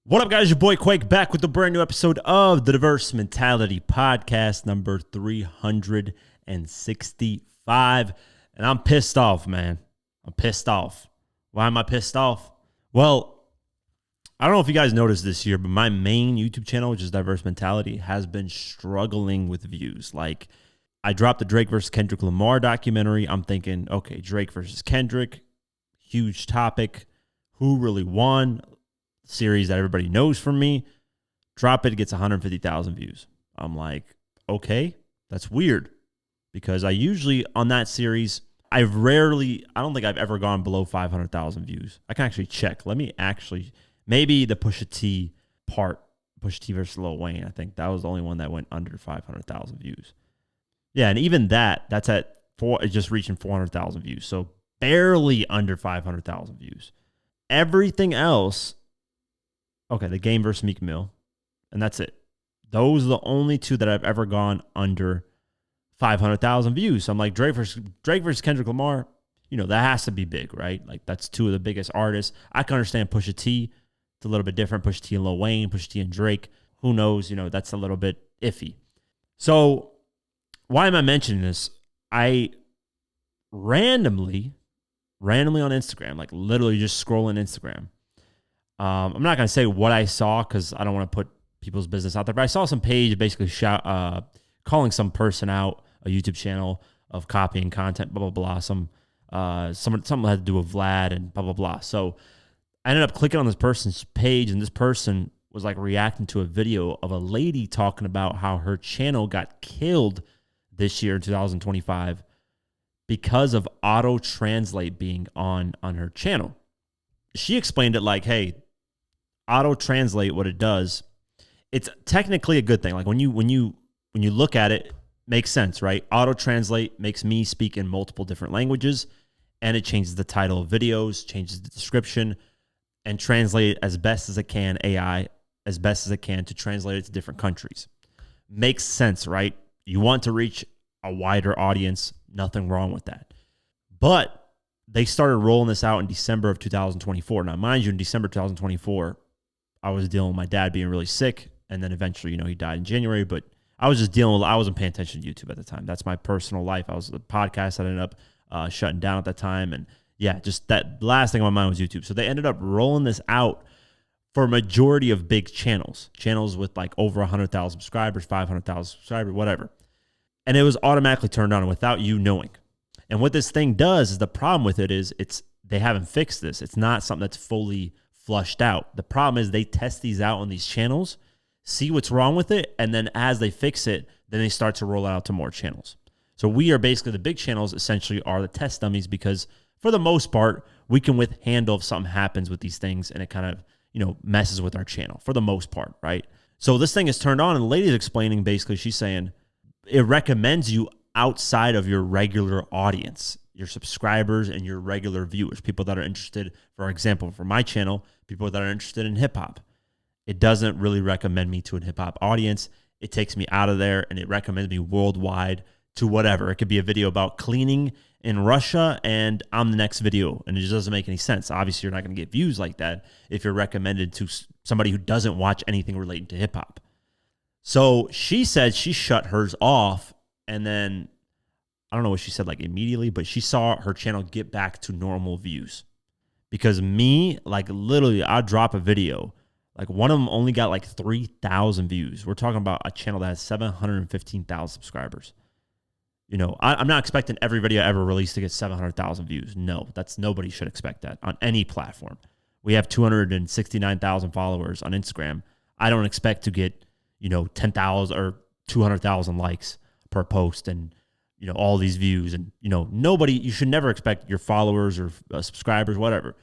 What up, guys? Your boy Quake back with a brand new episode of the Diverse Mentality Podcast, number 365. And I'm pissed off, man. I'm pissed off. Why am I pissed off? Well, I don't know if you guys noticed this year, but my main YouTube channel, which is Diverse Mentality, has been struggling with views. Like, I dropped the Drake versus Kendrick Lamar documentary. I'm thinking, okay, Drake versus Kendrick, huge topic. Who really won? Series that everybody knows from me. Drop it, gets 150,000 views. I'm like, okay, that's weird, because I usually on that series, I don't think I've ever gone below 500,000 views. I can actually check. Maybe the Pusha T part, Pusha T versus Lil Wayne, I think that was the only one that went under 500,000 views. Yeah, and even that's at just reaching 400,000 views. So barely under 500,000 views. Everything else, okay, the Game versus Meek Mill, and that's it. Those are the only two that I've ever gone under 500,000 views. So I'm like, Drake versus Kendrick Lamar, that has to be big, right? Like, that's two of the biggest artists. I can understand Pusha T. It's a little bit different. Pusha T and Lil Wayne, Pusha T and Drake. Who knows? That's a little bit iffy. So why am I mentioning this? I randomly on Instagram, like literally just scrolling Instagram. I'm not going to say what I saw because I don't want to put people's business out there, but I saw some page basically calling some person out, a YouTube channel, of copying content, blah, blah, blah. Something had to do with Vlad and blah, blah, blah. So I ended up clicking on this person's page, and this person was like reacting to a video of a lady talking about how her channel got killed this year in 2025 because of auto translate being on her channel. She explained it like, hey, auto translate, what it does, it's technically a good thing. Like when you look at it, makes sense, right? Auto translate makes me speak in multiple different languages, and it changes the title of videos, changes the description, and translate as best as it can, AI as best as it can, to translate it to different countries. Makes sense, right? You want to reach a wider audience, nothing wrong with that. But they started rolling this out in December of 2024. Now, mind you, in December 2024, I was dealing with my dad being really sick, and then eventually, he died in January. But I was just I wasn't paying attention to YouTube at the time. That's my personal life. The podcast that ended up shutting down at that time, and yeah, just that last thing on my mind was YouTube. So they ended up rolling this out for a majority of big channels with like over 100,000 subscribers, 500,000 subscribers, whatever, and it was automatically turned on without you knowing. And what this thing does is, the problem with it is they haven't fixed this. It's not something that's fully flushed out. The problem is they test these out on these channels, see what's wrong with it, and then as they fix it, then they start to roll it out to more channels. So we are basically, the big channels essentially are the test dummies, because for the most part, we can handle if something happens with these things and it kind of, messes with our channel for the most part, right? So this thing is turned on, and the lady's explaining, basically, she's saying it recommends you outside of your regular audience, your subscribers and your regular viewers, people that are interested, for example, for my channel, people that are interested in hip hop. It doesn't really recommend me to a hip hop audience. It takes me out of there, and it recommends me worldwide to whatever. It could be a video about cleaning in Russia, and I'm the next video, and it just doesn't make any sense. Obviously, you're not going to get views like that if you're recommended to somebody who doesn't watch anything relating to hip hop. So she said she shut hers off, and then I don't know what she said like immediately, but she saw her channel get back to normal views. Because me, like literally, I drop a video, like one of them only got like 3,000 views. We're talking about a channel that has 715,000 subscribers. I'm not expecting every video I ever release to get 700,000 views. No, nobody should expect that on any platform. We have 269,000 followers on Instagram. I don't expect to get, 10,000 or 200,000 likes per post and, all these views. And, you should never expect your followers or subscribers, whatever,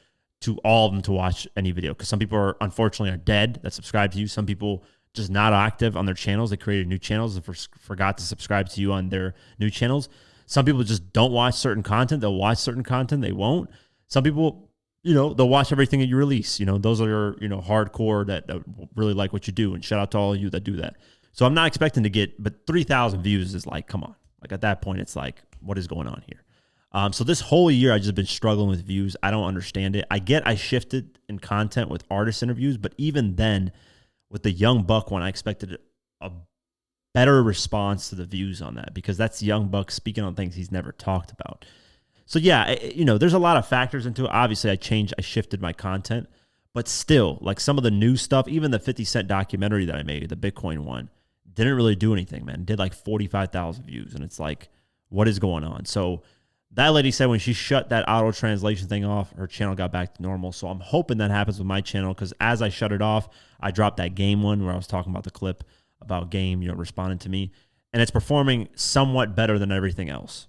to all of them to watch any video. Because some people unfortunately are dead that subscribe to you. Some people just not active on their channels. They created new channels and forgot to subscribe to you on their new channels. Some people just don't watch certain content. They'll watch certain content. They won't. Some people, they'll watch everything that you release. Those are your, hardcore that really like what you do. And shout out to all of you that do that. So I'm not expecting to get, but 3,000 views is like, come on. Like at that point, it's like, what is going on here? So this whole year, I've just been struggling with views. I don't understand it. I shifted in content with artist interviews, but even then, with the Young Buck one, I expected a better response to the views on that because that's Young Buck speaking on things he's never talked about. So yeah, there's a lot of factors into it. Obviously, I shifted my content, but still, like some of the new stuff, even the 50 Cent documentary that I made, the Bitcoin one, didn't really do anything, man. It did like 45,000 views, and it's like, what is going on? So that lady said when she shut that auto translation thing off, her channel got back to normal. So I'm hoping that happens with my channel because as I shut it off, I dropped that game one where I was talking about the clip about game, responding to me, and it's performing somewhat better than everything else.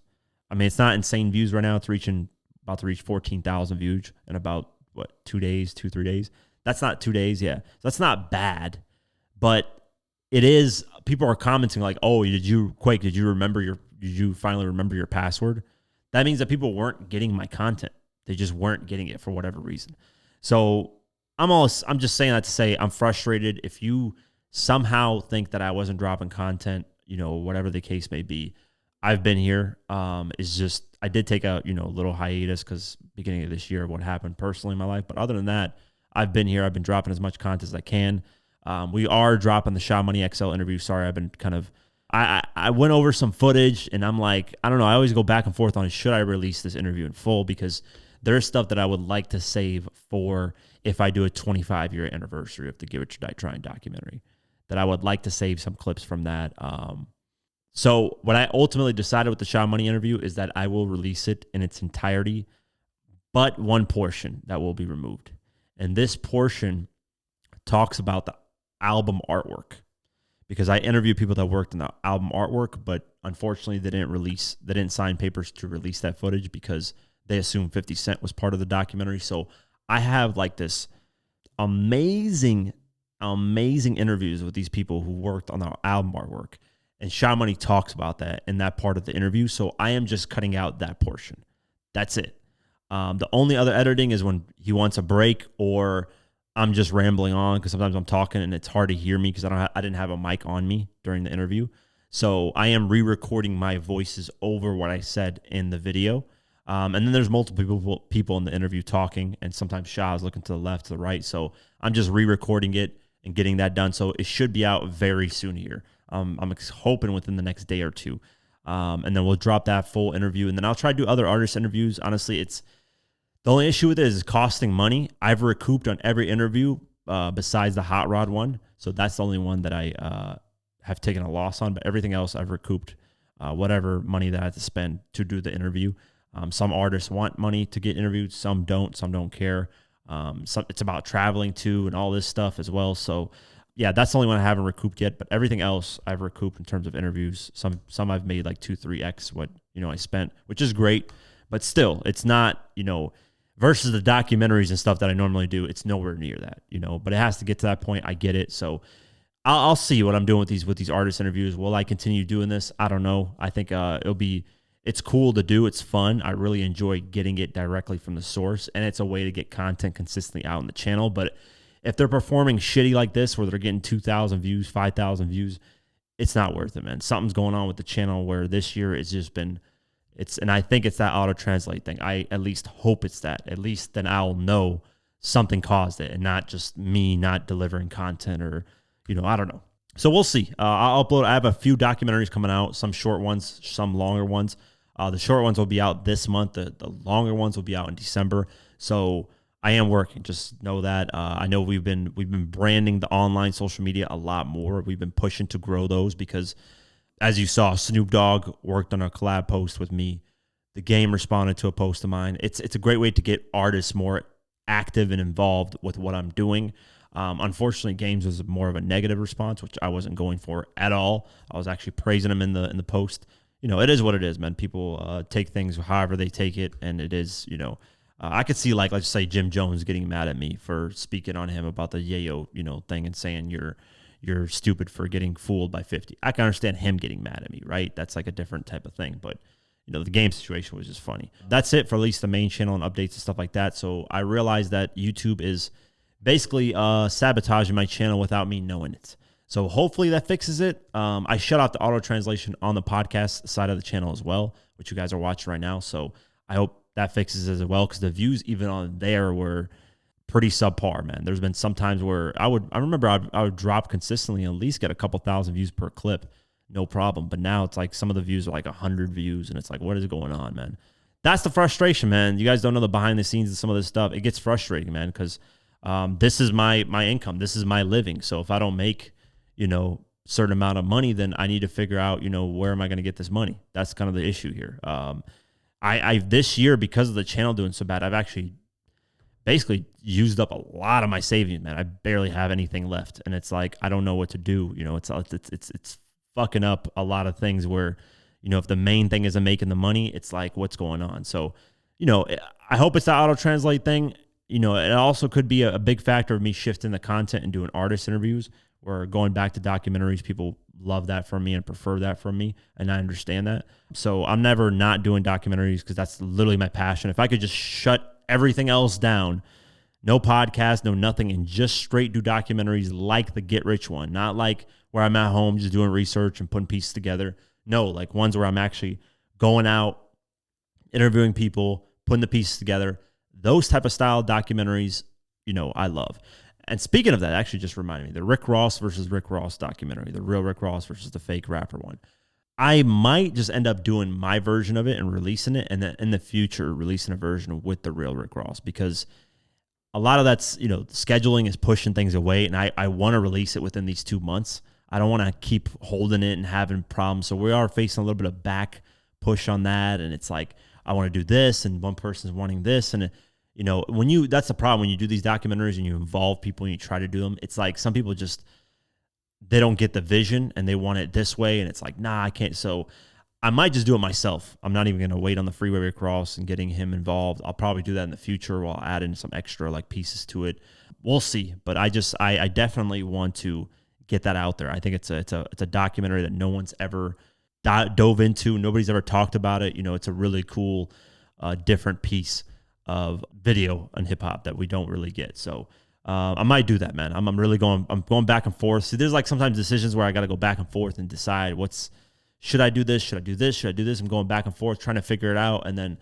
I mean, it's not insane views right now. It's about to reach 14,000 views in about 3 days. That's not 2 days. Yeah. So that's not bad, but it is. People are commenting like, oh, Quake, did you finally remember your password? That means that people weren't getting my content. They just weren't getting it for whatever reason. So I'm just saying that to say I'm frustrated. If you somehow think that I wasn't dropping content, whatever the case may be, I've been here. It's just I did take a little hiatus because beginning of this year, what happened personally in my life. But other than that, I've been here. I've been dropping as much content as I can. We are dropping the Sha Money XL interview. Sorry, I've been kind of. I went over some footage and I'm like, I don't know. I always go back and forth on should I release this interview in full because there's stuff that I would like to save for if I do a 25-year anniversary of the Give It Your Die Trying documentary. That I would like to save some clips from that. So what I ultimately decided with the Sha Money interview is that I will release it in its entirety, but one portion that will be removed. And this portion talks about the album artwork because I interviewed people that worked on the album artwork, but unfortunately they didn't sign papers to release that footage because they assumed 50 Cent was part of the documentary. So I have like this amazing interviews with these people who worked on the album artwork. And Sha Money talks about that in that part of the interview. So I am just cutting out that portion. That's it. The only other editing is when he wants a break or I'm just rambling on because sometimes I'm talking and it's hard to hear me because I didn't have a mic on me during the interview. So I am re-recording my voices over what I said in the video. And then there's multiple people in the interview talking, and sometimes Sha is looking to the left, to the right. So I'm just re-recording it and getting that done. So it should be out very soon here. I'm hoping within the next day or two. And then we'll drop that full interview. And then I'll try to do other artist interviews. Honestly, the only issue with it is costing money. I've recouped on every interview besides the Hot Rod one. So that's the only one that I have taken a loss on. But everything else, I've recouped whatever money that I had to spend to do the interview. Some artists want money to get interviewed. Some don't care. It's about traveling too and all this stuff as well. So yeah, that's the only one I haven't recouped yet, but everything else I've recouped in terms of interviews. Some I've made like 2-3x what I spent, which is great, but still, it's not versus the documentaries and stuff that I normally do. It's nowhere near that, But it has to get to that point. I get it. So I'll see what I'm doing with these artist interviews. Will I continue doing this? I don't know. I think it's cool to do. It's fun. I really enjoy getting it directly from the source, and it's a way to get content consistently out on the channel. But if they're performing shitty like this, where they're getting 2,000 views, 5,000 views, it's not worth it, man. Something's going on with the channel where this year it's just been, and I think it's that auto translate thing. I at least hope it's that. At least then I'll know something caused it and not just me not delivering content or, I don't know. So we'll see. I'll upload. I have a few documentaries coming out, some short ones, some longer ones. The short ones will be out this month. The longer ones will be out in December. So I am working. Just know that. I know we've been branding the online social media a lot more. We've been pushing to grow those because, as you saw, Snoop Dogg worked on a collab post with me. The Game responded to a post of mine. It's a great way to get artists more active and involved with what I'm doing. Unfortunately, Games was more of a negative response, which I wasn't going for at all. I was actually praising him in the post. It is what it is, man. People take things however they take it, and it is, I could see, like, let's say Jim Jones getting mad at me for speaking on him about the yayo, thing and saying you're stupid for getting fooled by 50. I can understand him getting mad at me, right? That's like a different type of thing, but the Game situation was just funny. That's it for at least the main channel and updates and stuff like that. So I realized that YouTube is basically sabotaging my channel without me knowing it. So hopefully that fixes it. I shut off the auto translation on the podcast side of the channel as well, which you guys are watching right now. So I hope that fixes as well, because the views even on there were pretty subpar, man. There's been some times where I remember I would drop consistently and at least get a couple thousand views per clip, no problem. But now it's like some of the views are like 100 views, and it's like, what is going on, man? That's the frustration, man. You guys don't know the behind the scenes of some of this stuff. It gets frustrating, man, because this is my income. This is my living. So if I don't make, certain amount of money, then I need to figure out, where am I going to get this money? That's kind of the issue here. I this year, because of the channel doing so bad, I've actually basically used up a lot of my savings, man. I barely have anything left, and it's like I don't know what to do. It's fucking up a lot of things where, if the main thing isn't making the money, it's like, what's going on? So, I hope it's the auto translate thing. It also could be a big factor of me shifting the content and doing artist interviews, or going back to documentaries. People love that from me and prefer that from me, and I understand that. So I'm never not doing documentaries, because that's literally my passion. If I could just shut everything else down, no podcast, no nothing, and just straight do documentaries like the Get Rich one, not like where I'm at home just doing research and putting pieces together. No, like ones where I'm actually going out, interviewing people, putting the pieces together. Those type of style documentaries, I love. And speaking of that, actually just reminded me, the Rick Ross versus Rick Ross documentary, the real Rick Ross versus the fake rapper one. I might just end up doing my version of it and releasing it, and then in the future releasing a version with the real Rick Ross, because a lot of that's, scheduling is pushing things away, and I want to release it within these 2 months. I don't want to keep holding it and having problems. So we are facing a little bit of back push on that, and it's like, I want to do this, and one person's wanting this, and that's the problem when you do these documentaries and you involve people and you try to do them. It's like some people just, they don't get the vision and they want it this way, and it's like, nah, I can't. So I might just do it myself. I'm not even going to wait on the Freeway Rick Ross and getting him involved. I'll probably do that in the future while add in some extra like pieces to it. We'll see. But I definitely want to get that out there. I think it's a documentary that no one's ever dove into. Nobody's ever talked about it. It's a really cool, different piece of video and hip hop that we don't really get. So I might do that, man. I'm going back and forth. See, there's like sometimes decisions where I got to go back and forth and decide should I do this? Should I do this? Should I do this? I'm going back and forth trying to figure it out. And then,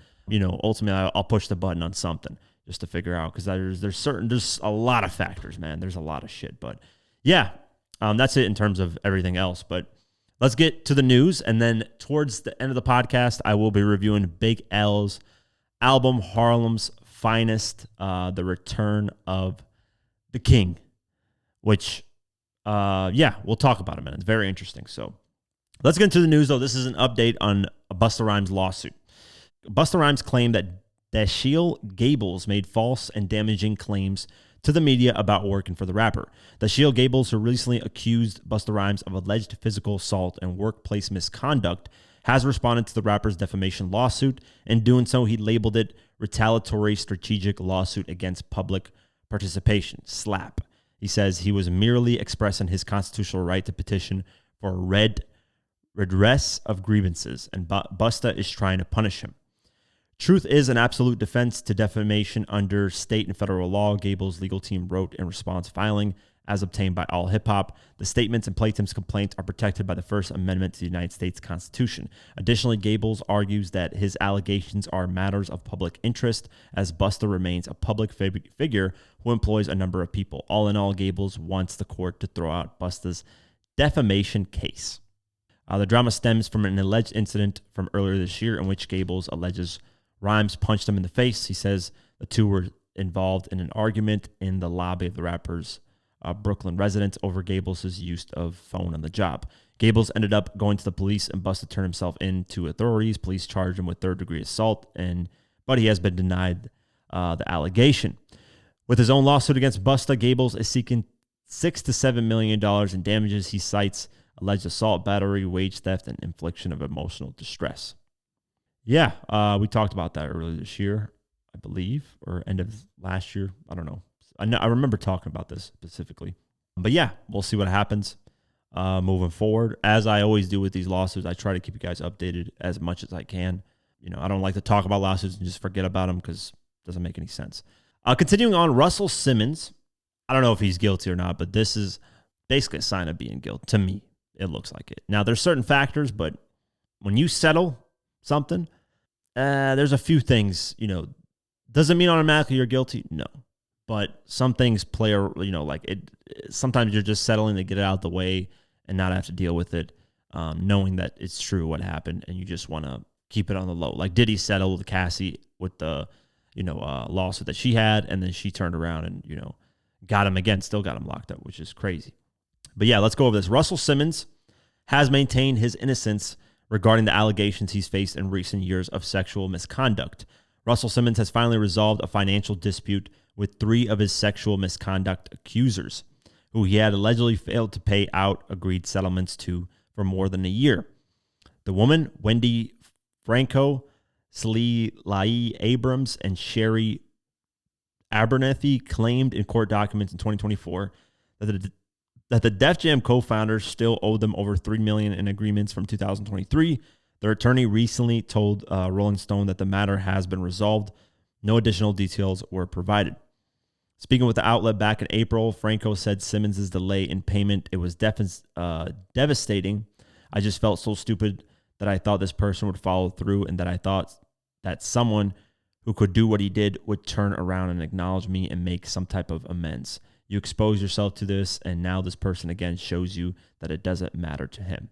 ultimately I'll push the button on something just to figure out. Cause there's a lot of factors, man. There's a lot of shit, but yeah, that's it in terms of everything else. But let's get to the news. And then towards the end of the podcast, I will be reviewing Big L's album, Harlem's Finest, The Return of the King, which, we'll talk about it, man. It's very interesting. So let's get into the news, though. This is an update on a Busta Rhymes lawsuit. Busta Rhymes claimed that Dashiell Gables made false and damaging claims to the media about working for the rapper. Dashiell Gables, who recently accused Busta Rhymes of alleged physical assault and workplace misconduct, has responded to the rapper's defamation lawsuit. In doing so, he labeled it retaliatory strategic lawsuit against public participation, SLAP. He says he was merely expressing his constitutional right to petition for redress of grievances, and Busta is trying to punish him. Truth is an absolute defense to defamation under state and federal law, Gables' legal team wrote in response filing, as obtained by All Hip Hop. The statements and plaintiff's complaints are protected by the First Amendment to the United States Constitution. Additionally, Gables argues that his allegations are matters of public interest, as Busta remains a public figure who employs a number of people. All in all, Gables wants the court to throw out Busta's defamation case. The drama stems from an alleged incident from earlier this year in which Gables alleges Rhymes punched him in the face. He says the two were involved in an argument in the lobby of the rapper's Brooklyn residence over Gables' use of phone on the job. Gables ended up going to the police, and Busta turned himself in to authorities. Police charged him with third-degree assault, but he has been denied the allegation. With his own lawsuit against Busta, Gables is seeking $6 to $7 million in damages. He cites alleged assault, battery, wage theft, and infliction of emotional distress. Yeah, we talked about that earlier this year, I believe, or end of last year. I don't know. I remember talking about this specifically. But yeah, we'll see what happens moving forward. As I always do with these lawsuits, I try to keep you guys updated as much as I can. I don't like to talk about lawsuits and just forget about them because it doesn't make any sense. Continuing on, Russell Simmons. I don't know if he's guilty or not, but this is basically a sign of being guilty. To me, it looks like it. Now, there's certain factors, but when you settle something, There's a few things, doesn't mean automatically you're guilty. No. But some things play, like it, sometimes you're just settling to get it out the way and not have to deal with it, knowing that it's true what happened, and you just want to keep it on the low. Like, did he settle with Cassie with the, lawsuit that she had, and then she turned around and, got him again, still got him locked up, which is crazy. But yeah, let's go over this. Russell Simmons has maintained his innocence regarding the allegations he's faced in recent years of sexual misconduct. Russell Simmons has finally resolved a financial dispute with 3 of his sexual misconduct accusers, who he had allegedly failed to pay out agreed settlements to for more than a year. The woman, Wendy Franco, Slee Lai Abrams, and Sherry Abernethy, claimed in court documents in 2024 that the Def Jam co-founders still owed them over $3 million in agreements from 2023. Their attorney recently told Rolling Stone that the matter has been resolved. No additional details were provided. Speaking with the outlet back in April, Franco said Simmons' delay in payment, it was devastating. I just felt so stupid that I thought this person would follow through, and that I thought that someone who could do what he did would turn around and acknowledge me and make some type of amends. You expose yourself to this, and now this person again shows you that it doesn't matter to him.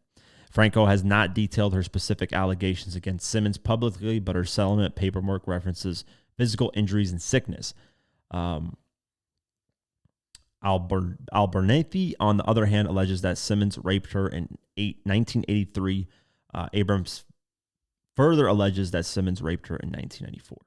Franco has not detailed her specific allegations against Simmons publicly, but her settlement paperwork references physical injuries and sickness. Abernethy, on the other hand, alleges that Simmons raped her in 1983. Abrams further alleges that Simmons raped her in 1994.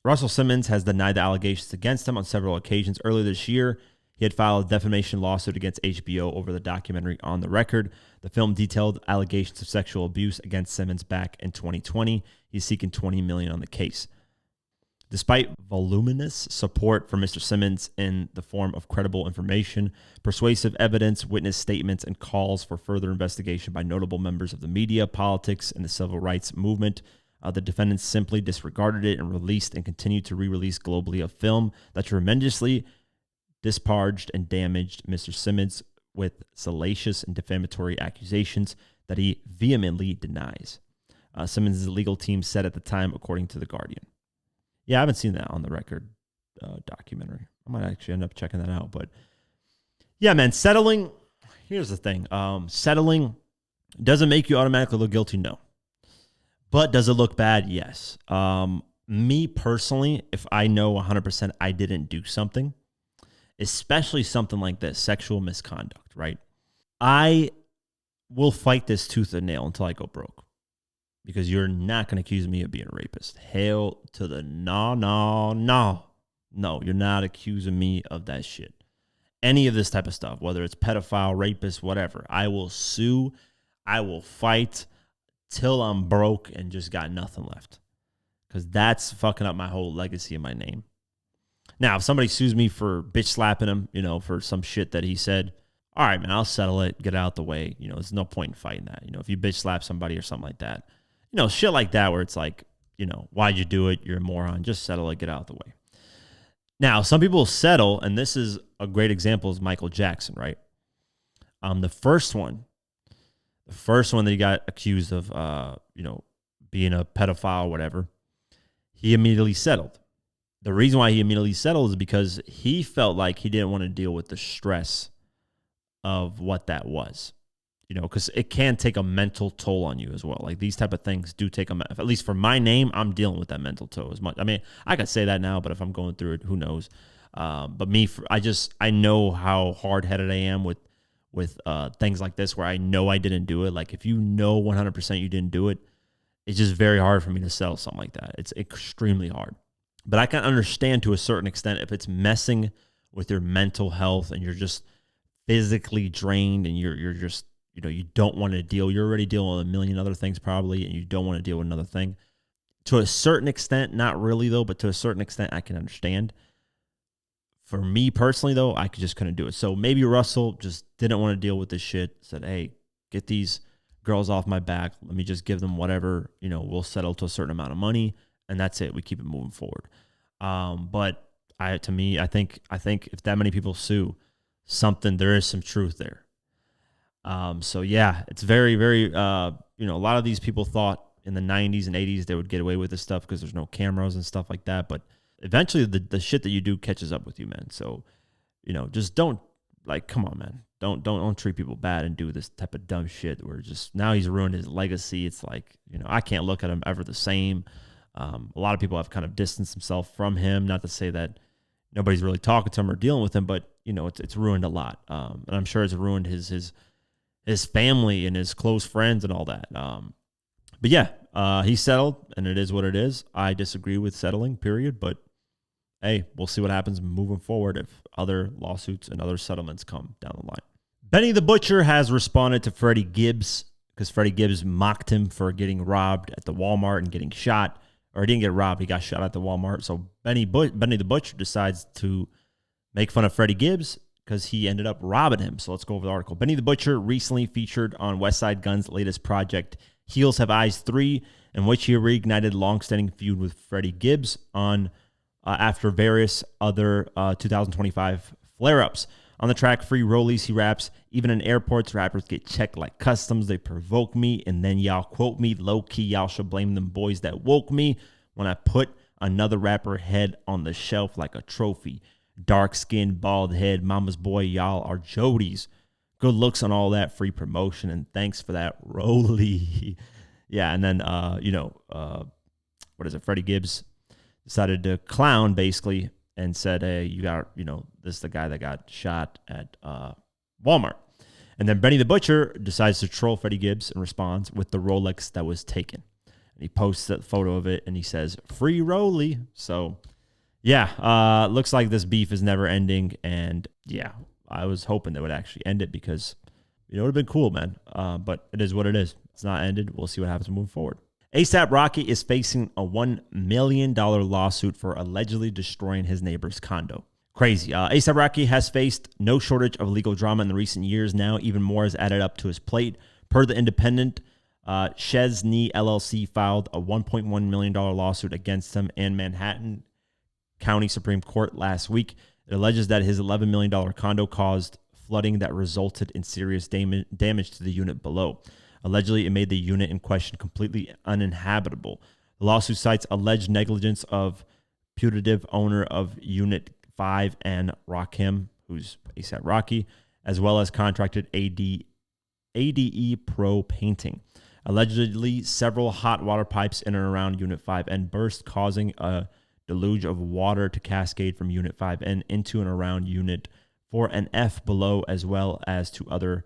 Russell Simmons has denied the allegations against him on several occasions. Earlier this year, he had filed a defamation lawsuit against HBO over the documentary On the Record. The film detailed allegations of sexual abuse against Simmons back in 2020. He's seeking $20 million on the case. Despite voluminous support for Mr. Simmons in the form of credible information, persuasive evidence, witness statements, and calls for further investigation by notable members of the media, politics, and the civil rights movement, the defendants simply disregarded it and released and continued to re-release globally a film that tremendously disparaged and damaged Mr. Simmons with salacious and defamatory accusations that he vehemently denies. Simmons' legal team said at the time, according to The Guardian. Yeah, I haven't seen that On the Record documentary. I might actually end up checking that out. But yeah, man, settling. Here's the thing. Settling doesn't make you automatically look guilty. No. But does it look bad? Yes. Me personally, if I know 100% I didn't do something, especially something like this, sexual misconduct, right? I will fight this tooth and nail until I go broke. Because you're not going to accuse me of being a rapist. Hell to the no. No, you're not accusing me of that shit. Any of this type of stuff, whether it's pedophile, rapist, whatever, I will sue. I will fight till I'm broke and just got nothing left. Because that's fucking up my whole legacy and my name. Now, if somebody sues me for bitch slapping him, for some shit that he said, all right, man, I'll settle it, get it out the way. There's no point in fighting that. If you bitch slap somebody or something like that, shit like that where it's like, why'd you do it? You're a moron. Just settle it, get out of the way. Now, some people settle, and this is a great example is Michael Jackson, right? The first one that he got accused of, being a pedophile or whatever, he immediately settled. The reason why he immediately settled is because he felt like he didn't want to deal with the stress of what that was. Because it can take a mental toll on you as well. Like these type of things do take at least for my name, I'm dealing with that mental toll as much. I mean, I could say that now, but if I'm going through it, who knows? But me, I know how hard-headed I am with things like this where I know I didn't do it. Like if you know 100% you didn't do it, it's just very hard for me to settle something like that. It's extremely hard. But I can understand to a certain extent if it's messing with your mental health and you're just physically drained and you're just, you don't want to deal. You're already dealing with a million other things probably, and you don't want to deal with another thing. To a certain extent, not really though, but to a certain extent, I can understand. For me personally though, I just couldn't do it. So maybe Russell just didn't want to deal with this shit. Said, hey, get these girls off my back. Let me just give them whatever, we'll settle to a certain amount of money, and that's it. We keep it moving forward. But I think if that many people sue, there is some truth there. So yeah, it's very, very, a lot of these people thought, in the 90s and 80s they would get away with this stuff because there's no cameras and stuff like that. But eventually the shit that you do catches up with you, man. So, just don't, like, come on, man. Don't treat people bad and do this type of dumb shit where just now he's ruined his legacy. It's like, I can't look at him ever the same. A lot of people have kind of distanced themselves from him. Not to say that nobody's really talking to him or dealing with him, but it's ruined a lot. And I'm sure it's ruined his family and his close friends and all that. But yeah, he settled, and it is what it is. I disagree with settling, period. But hey, we'll see what happens moving forward if other lawsuits and other settlements come down the line. Benny the Butcher has responded to Freddie Gibbs because Freddie Gibbs mocked him for getting robbed at the Walmart and getting shot. Or he didn't get robbed, he got shot at the Walmart. So Benny the Butcher decides to make fun of Freddie Gibbs because he ended up robbing him. So let's go over the article. Benny the Butcher recently featured on Westside Gunn's latest project, Heels Have Eyes 3, in which he reignited long-standing feud with Freddie Gibbs on after various other 2025 flare-ups. On the track Free Rollies, he raps, even in airports, rappers get checked like customs. They provoke me, and then y'all quote me. Low-key, y'all should blame them boys that woke me when I put another rapper head on the shelf like a trophy. Dark-skinned, bald head, mama's boy, y'all are Jodies. Good looks on all that free promotion, and thanks for that, Rolly. Yeah, and then, Freddie Gibbs decided to clown, basically, and said, hey, you got, this is the guy that got shot at Walmart. And then Benny the Butcher decides to troll Freddie Gibbs and responds with the Rolex that was taken. And he posts a photo of it, and he says, free Rolly. So, yeah, looks like this beef is never ending. And, yeah, I was hoping they would actually end it because, it would have been cool, man. But it is what it is. It's not ended. We'll see what happens moving forward. A$AP Rocky is facing a $1 million lawsuit for allegedly destroying his neighbor's condo. Crazy. A$AP Rocky has faced no shortage of legal drama in the recent years. Now, even more is added up to his plate. Per The Independent, Chesney LLC filed a $1.1 million lawsuit against him in Manhattan County Supreme Court last week. It alleges that his $11 million condo caused flooding that resulted in serious damage to the unit below. Allegedly, it made the unit in question completely uninhabitable. The lawsuit cites alleged negligence of putative owner of Unit 5 and Rakim, who's A$AP Rocky, as well as contracted ADE Pro Painting. Allegedly, several hot water pipes in and around Unit 5N burst, causing a deluge of water to cascade from Unit 5N into and around Unit 4 and F below, as well as to other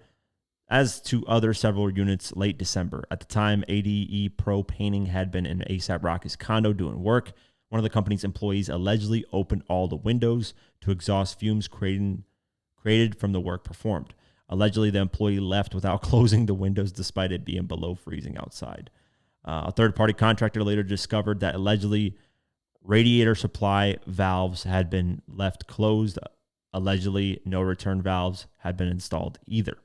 several units late December. At the time, ADE Pro Painting had been in A$AP Rocky's condo doing work. One of the company's employees allegedly opened all the windows to exhaust fumes created from the work performed. Allegedly, the employee left without closing the windows despite it being below freezing outside. A third-party contractor later discovered that allegedly radiator supply valves had been left closed. Allegedly, no return valves had been installed either.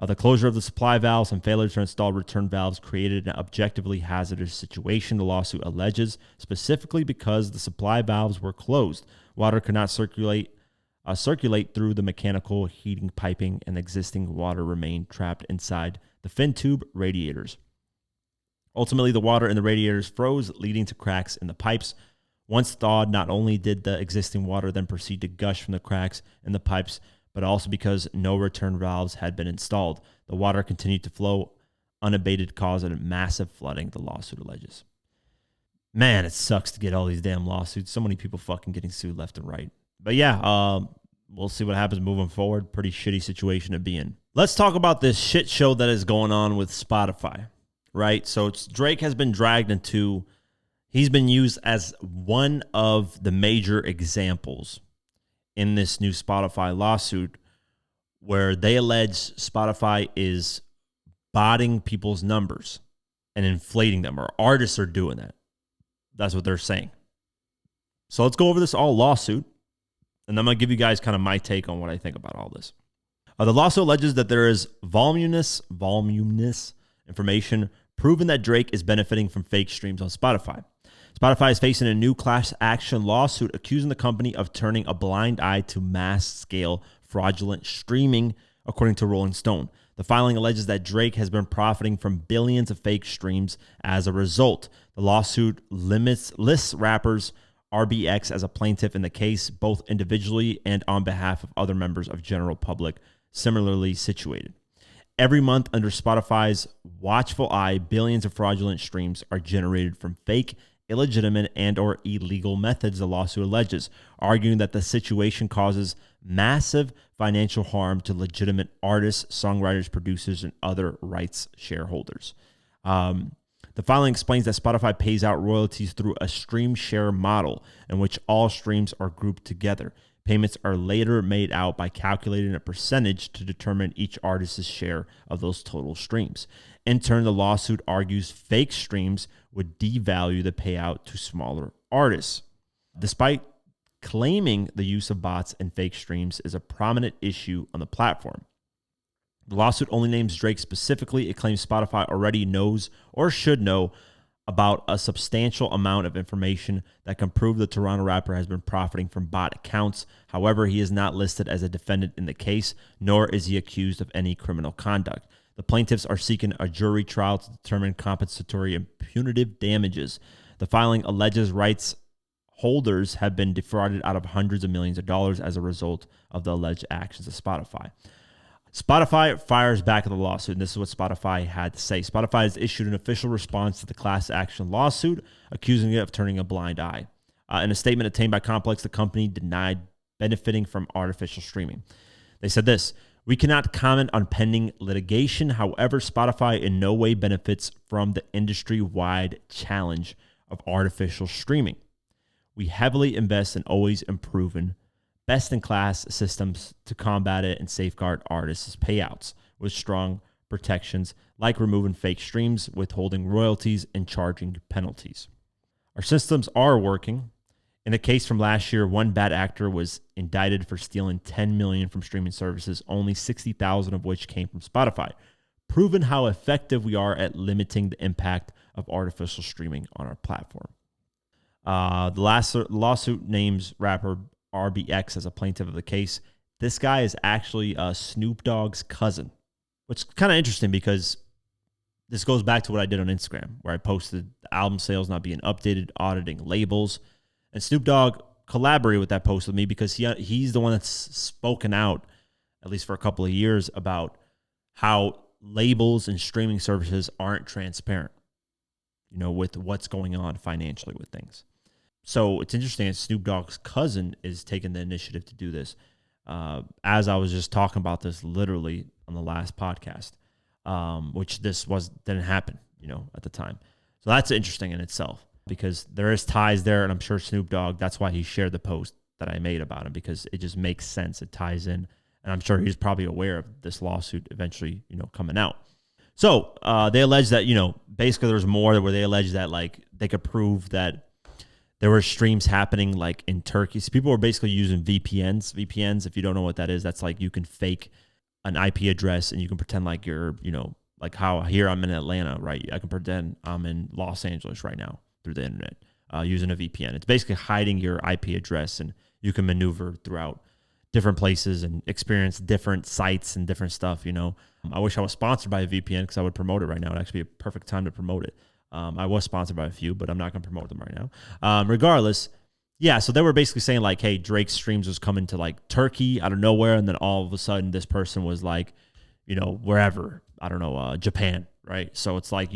The closure of the supply valves and failure to install return valves created an objectively hazardous situation, the lawsuit alleges, specifically because the supply valves were closed. Water could not circulate through the mechanical heating piping, and existing water remained trapped inside the fin tube radiators. Ultimately, the water in the radiators froze, leading to cracks in the pipes. Once thawed, not only did the existing water then proceed to gush from the cracks in the pipes, but also because no return valves had been installed. The water continued to flow unabated, causing massive flooding, the lawsuit alleges. Man, it sucks to get all these damn lawsuits. So many people fucking getting sued left and right. But yeah, we'll see what happens moving forward. Pretty shitty situation to be in. Let's talk about this shit show that is going on with Spotify, right? So Drake has been dragged into, he's been used as one of the major examples in this new Spotify lawsuit where they allege Spotify is botting people's numbers and inflating them, or artists are doing that. That's what they're saying. So let's go over this all lawsuit, and I'm going to give you guys kind of my take on what I think about all this. The lawsuit alleges that there is voluminous information proving that Drake is benefiting from fake streams on Spotify. Spotify is facing a new class action lawsuit accusing the company of turning a blind eye to mass-scale fraudulent streaming, according to Rolling Stone. The filing alleges that Drake has been profiting from billions of fake streams as a result. The lawsuit lists rappers RBX as a plaintiff in the case, both individually and on behalf of other members of general public similarly situated. Every month under Spotify's watchful eye, billions of fraudulent streams are generated from fake, illegitimate, and or illegal methods, the lawsuit alleges, arguing that the situation causes massive financial harm to legitimate artists, songwriters, producers, and other rights shareholders. The filing explains that Spotify pays out royalties through a stream share model in which all streams are grouped together. Payments are later made out by calculating a percentage to determine each artist's share of those total streams. In turn, the lawsuit argues fake streams would devalue the payout to smaller artists. Despite claiming the use of bots and fake streams is a prominent issue on the platform, the lawsuit only names Drake specifically. It claims Spotify already knows or should know about a substantial amount of information that can prove the Toronto rapper has been profiting from bot accounts. However, he is not listed as a defendant in the case, nor is he accused of any criminal conduct. The plaintiffs are seeking a jury trial to determine compensatory and punitive damages. The filing alleges rights holders have been defrauded out of hundreds of millions of dollars as a result of the alleged actions of Spotify. Spotify fires back at the lawsuit, and this is what Spotify had to say. Spotify has issued an official response to the class action lawsuit, accusing it of turning a blind eye. In a statement obtained by Complex, the company denied benefiting from artificial streaming. They said this: "We cannot comment on pending litigation. However, Spotify in no way benefits from the industry-wide challenge of artificial streaming. We heavily invest in always improving best-in-class systems to combat it and safeguard artists' payouts with strong protections like removing fake streams, withholding royalties, and charging penalties. Our systems are working. In a case from last year, one bad actor was indicted for stealing $10 million from streaming services, only $60,000 of which came from Spotify, proving how effective we are at limiting the impact of artificial streaming on our platform." The last lawsuit names rapper RBX as a plaintiff of the case. This guy is actually Snoop Dogg's cousin, which is kind of interesting because this goes back to what I did on Instagram, where I posted the album sales not being updated, auditing labels. And Snoop Dogg collaborated with that post with me because he's the one that's spoken out, at least for a couple of years, about how labels and streaming services aren't transparent, with what's going on financially with things. So it's interesting that Snoop Dogg's cousin is taking the initiative to do this. As I was just talking about this literally on the last podcast, which didn't happen, at the time. So that's interesting in itself because there is ties there, and I'm sure Snoop Dogg, that's why he shared the post that I made about him, because it just makes sense. It ties in, and I'm sure he's probably aware of this lawsuit eventually, coming out. So they allege that, basically there's more where they allege that like they could prove that there were streams happening like in Turkey. So people were basically using VPNs. VPNs, if you don't know what that is, that's like you can fake an IP address and you can pretend like you're, like how here I'm in Atlanta, right? I can pretend I'm in Los Angeles right now through the internet using a VPN. It's basically hiding your IP address, and you can maneuver throughout different places and experience different sites and different stuff, I wish I was sponsored by a VPN because I would promote it right now. It'd actually be a perfect time to promote it. I was sponsored by a few, but I'm not going to promote them right now. Regardless, yeah, so they were basically saying like, hey, Drake's streams was coming to like Turkey out of nowhere, and then all of a sudden this person was like, wherever, I don't know, Japan, right? So it's like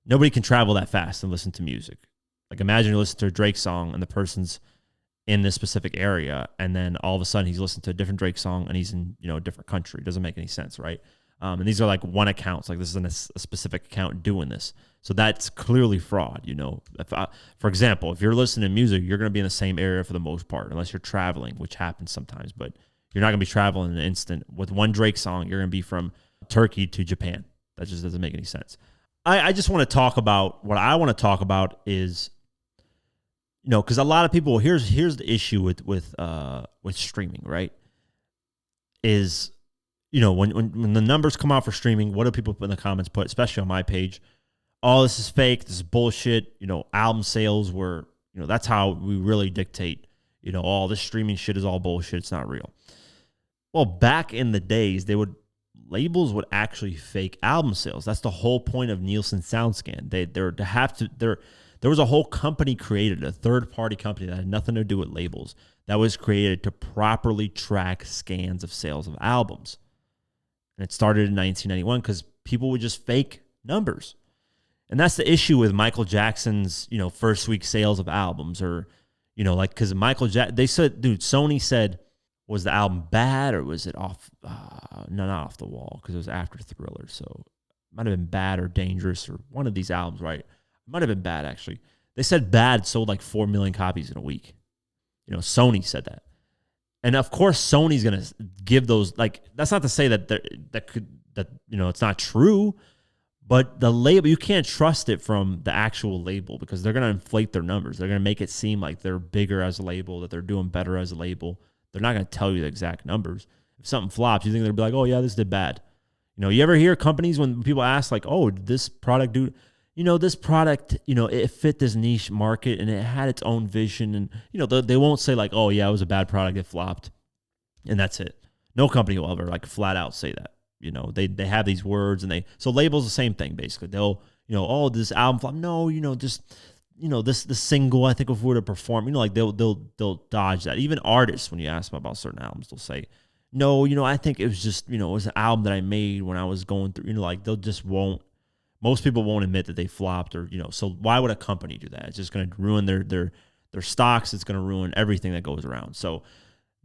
nobody can travel that fast and listen to music. Like imagine you listen to a Drake song and the person's in this specific area, and then all of a sudden he's listening to a different Drake song and he's in, a different country. It doesn't make any sense, right? And these are like one accounts, like this isn't a specific account doing this. So that's clearly fraud, for example, if you're listening to music, you're going to be in the same area for the most part, unless you're traveling, which happens sometimes, but you're not going to be traveling in an instant. With one Drake song, you're going to be from Turkey to Japan. That just doesn't make any sense. I just want to talk about, what I want to talk about is, because a lot of people, here's the issue with streaming, right? Is, when the numbers come out for streaming, what do people put in the comments put, especially on my page? Oh, this is fake. This is bullshit. Album sales were, that's how we really dictate, all this streaming shit is all bullshit. It's not real. Well, back in the days, they would labels would actually fake album sales. That's the whole point of Nielsen SoundScan. There was a whole company created, a third-party company that had nothing to do with labels, that was created to properly track scans of sales of albums. And it started in 1991 because people would just fake numbers. And that's the issue with Michael Jackson's, first week sales of albums, or, because Michael Jackson, they said, dude, Sony said, was the album bad or was it off? No, not Off the Wall, because it was after Thriller. So it might have been Bad or Dangerous or one of these albums, right? It might have been Bad, actually. They said Bad sold like 4 million copies in a week. Sony said that. And of course, Sony's going to give those, that's not to say that it's not true, but the label, you can't trust it from the actual label because they're going to inflate their numbers. They're going to make it seem like they're bigger as a label, that they're doing better as a label. They're not going to tell you the exact numbers. If something flops, you think they'll be like, oh, yeah, this did bad. You ever hear companies when people ask, like, oh, did this product do, this product, it fit this niche market and it had its own vision. And, they won't say like, oh, yeah, it was a bad product, it flopped. And that's it. No company will ever flat out say that. They have these words so labels the same thing, basically. They'll, oh, this album flop. No, the single, I think if we were to perform, they'll dodge that. Even artists, when you ask them about certain albums, they'll say, no, I think it was just, it was an album that I made when I was going through, they'll just won't. Most people won't admit that they flopped or, so why would a company do that? It's just going to ruin their stocks. It's going to ruin everything that goes around. So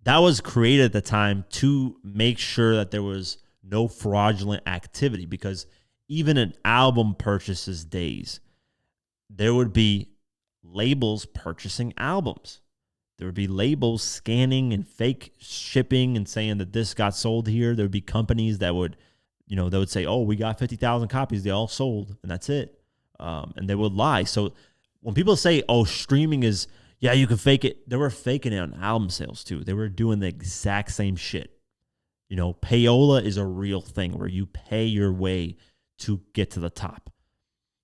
that was created at the time to make sure that there was no fraudulent activity, because even in album purchases days, there would be labels purchasing albums. There would be labels scanning and fake shipping and saying that this got sold here. There would be companies that would, they would say, oh, we got 50,000 copies. They all sold, and that's it. And they would lie. So when people say, oh, streaming is, yeah, you can fake it, they were faking it on album sales too. They were doing the exact same shit. Payola is a real thing where you pay your way to get to the top.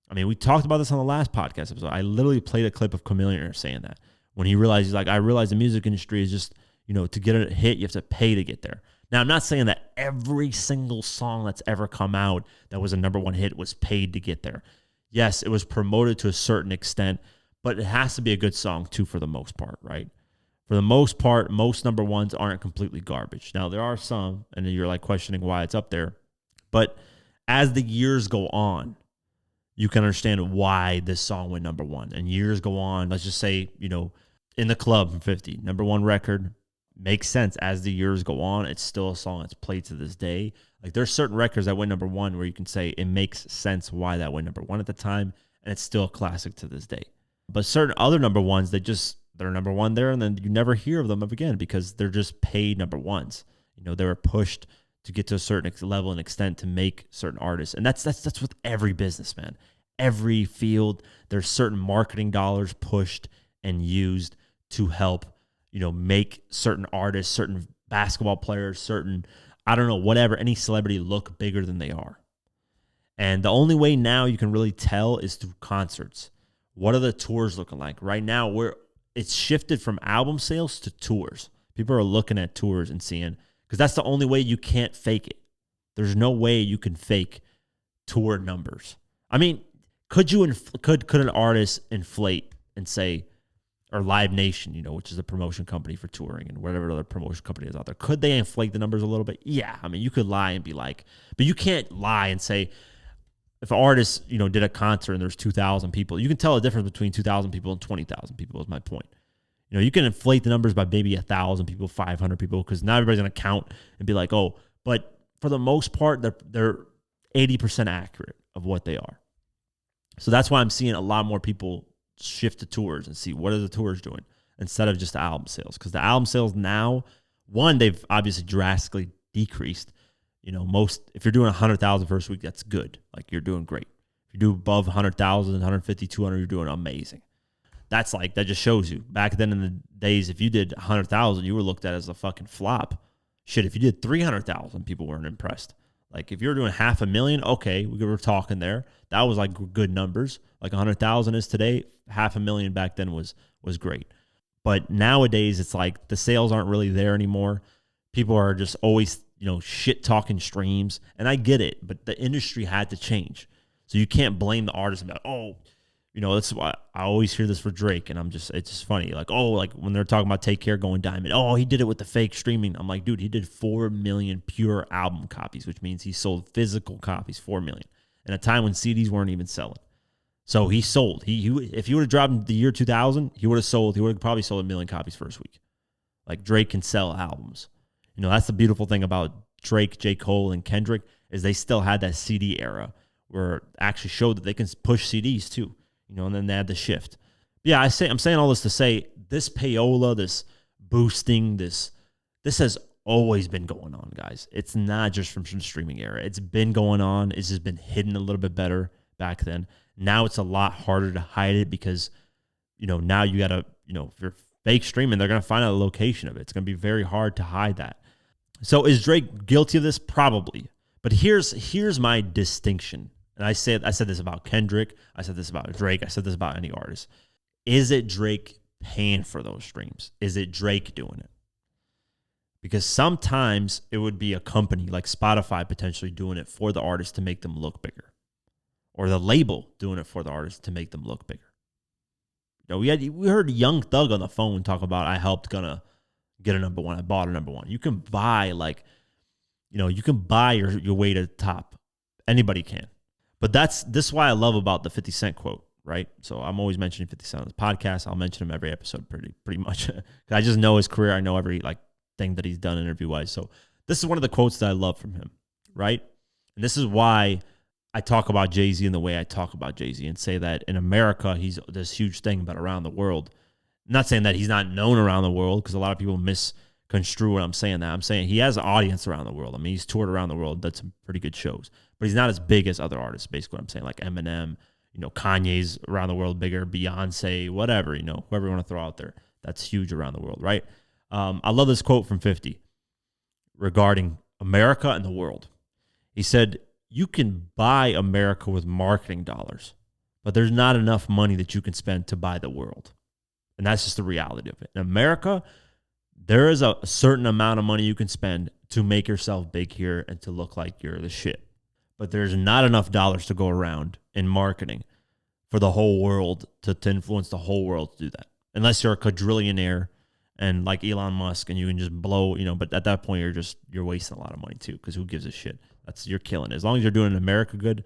I mean, we talked about this on the last podcast episode. I literally played a clip of Chameleon saying that when he realized, he's like, I realized the music industry is just, to get a hit, you have to pay to get there. Now, I'm not saying that every single song that's ever come out that was a number one hit was paid to get there. Yes, it was promoted to a certain extent, but it has to be a good song too for the most part, right? For the most part, most number ones aren't completely garbage. Now, there are some, and you're questioning why it's up there. But as the years go on, you can understand why this song went number one. And years go on, let's just say, In the Club from 50, number one record, makes sense. As the years go on, it's still a song that's played to this day. There's certain records that went number one where you can say it makes sense why that went number one at the time, and it's still a classic to this day. But certain other number ones, they're number one there, and then you never hear of them again because they're just paid number ones. They were pushed to get to a certain level and extent to make certain artists. And that's with every business, man. Every field, there's certain marketing dollars pushed and used to help, make certain artists, certain basketball players, certain, whatever, any celebrity look bigger than they are. And the only way now you can really tell is through concerts. What are the tours looking like? Right now, it's shifted from album sales to tours. People are looking at tours and seeing, because that's the only way you can't fake it. There's no way you can fake tour numbers. I mean, could an artist inflate and say, or Live Nation, which is a promotion company for touring and whatever other promotion company is out there, could they inflate the numbers a little bit? Yeah. I mean, you could lie and be like, but you can't lie and say, if an artist, did a concert and there's 2,000 people, you can tell the difference between 2,000 people and 20,000 people is my point. You can inflate the numbers by maybe 1,000 people, 500 people, because now everybody's going to count and be like, oh, but for the most part, they're 80% accurate of what they are. So that's why I'm seeing a lot more people shift to tours and see what are the tours doing instead of just the album sales. Because the album sales now, one, they've obviously drastically decreased. If you're doing 100,000 first week, that's good. You're doing great. If you do above 100,000, 150, 200, you're doing amazing. That just shows you. Back then in the days, if you did 100,000, you were looked at as a fucking flop. Shit, if you did 300,000, people weren't impressed. If you were doing 500,000, okay, we were talking there. That was good numbers. 100,000 is today. 500,000 back then was great. But nowadays, it's the sales aren't really there anymore. People are just always shit talking streams. And I get it, but the industry had to change. So you can't blame the artist about, that's why I always hear this for Drake. And it's just funny. Like when they're talking about Take Care going diamond. Oh, he did it with the fake streaming. I'm like, dude, he did 4 million pure album copies, which means he sold physical copies, 4 million, in a time when CDs weren't even selling. So he sold. If he would have dropped in the year 2000, he would have probably sold 1 million copies first week. Like Drake can sell albums. That's the beautiful thing about Drake, J. Cole, and Kendrick is they still had that CD era where it actually showed that they can push CDs too. And then they had the shift. But yeah, I'm saying all this to say this payola, this boosting, this has always been going on, guys. It's not just from some streaming era. It's been going on. It's just been hidden a little bit better back then. Now it's a lot harder to hide it because, now you got to, if you're fake streaming, they're going to find out the location of it. It's going to be very hard to hide that. So is Drake guilty of this? Probably. But here's my distinction. And I said this about Kendrick. I said this about Drake. I said this about any artist. Is it Drake paying for those streams? Is it Drake doing it? Because sometimes it would be a company like Spotify potentially doing it for the artist to make them look bigger. Or the label doing it for the artist to make them look bigger. We heard Young Thug on the phone talk about, I helped gonna get a number one. I bought a number one. You can buy you can buy your way to the top. Anybody can. But this is why I love about the 50 Cent quote, right? So I'm always mentioning 50 Cent on this podcast. I'll mention him every episode pretty much. I just know his career. I know every thing that he's done interview-wise. So this is one of the quotes that I love from him, right? And this is why I talk about Jay-Z in the way I talk about Jay-Z and say that in America, he's this huge thing, but around the world. I'm not saying that he's not known around the world because a lot of people misconstrue what I'm saying. That I'm saying he has an audience around the world. I mean, he's toured around the world, done some pretty good shows, but he's not as big as other artists. Basically, what I'm saying, like Eminem, Kanye's around the world bigger, Beyonce, whatever, whoever you want to throw out there, that's huge around the world, right? I love this quote from 50 regarding America and the world. He said, "You can buy America with marketing dollars, but there's not enough money that you can spend to buy the world." And that's just the reality of it. In America, there is a certain amount of money you can spend to make yourself big here and to look like you're the shit. But there's not enough dollars to go around in marketing for the whole world to influence the whole world to do that. Unless you're a quadrillionaire and like Elon Musk and you can just blow, but at that point you're wasting a lot of money too, because who gives a shit? You're killing it. As long as you're doing America good,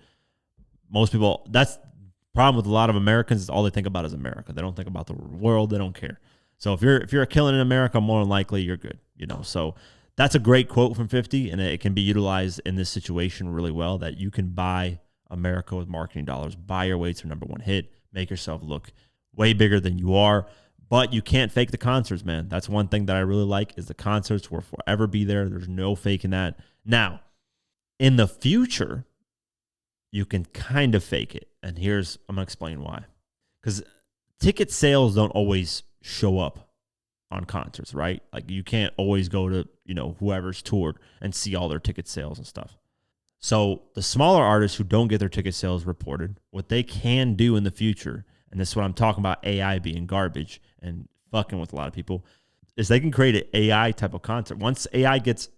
most people, that's the problem with a lot of Americans is all they think about is America. They don't think about the world. They don't care. So if you're killing in America, more than likely you're good, So that's a great quote from 50, and it can be utilized in this situation really well, that you can buy America with marketing dollars, buy your way to number one hit, make yourself look way bigger than you are. But you can't fake the concerts, man. That's one thing that I really like is the concerts will forever be there. There's no faking that. Now, in the future, you can kind of fake it. And I'm going to explain why. Because ticket sales don't always show up on concerts, right? Like you can't always go to, whoever's toured and see all their ticket sales and stuff. So the smaller artists who don't get their ticket sales reported, what they can do in the future, and this is what I'm talking about, AI being garbage and fucking with a lot of people, is they can create an AI type of concert. Once AI gets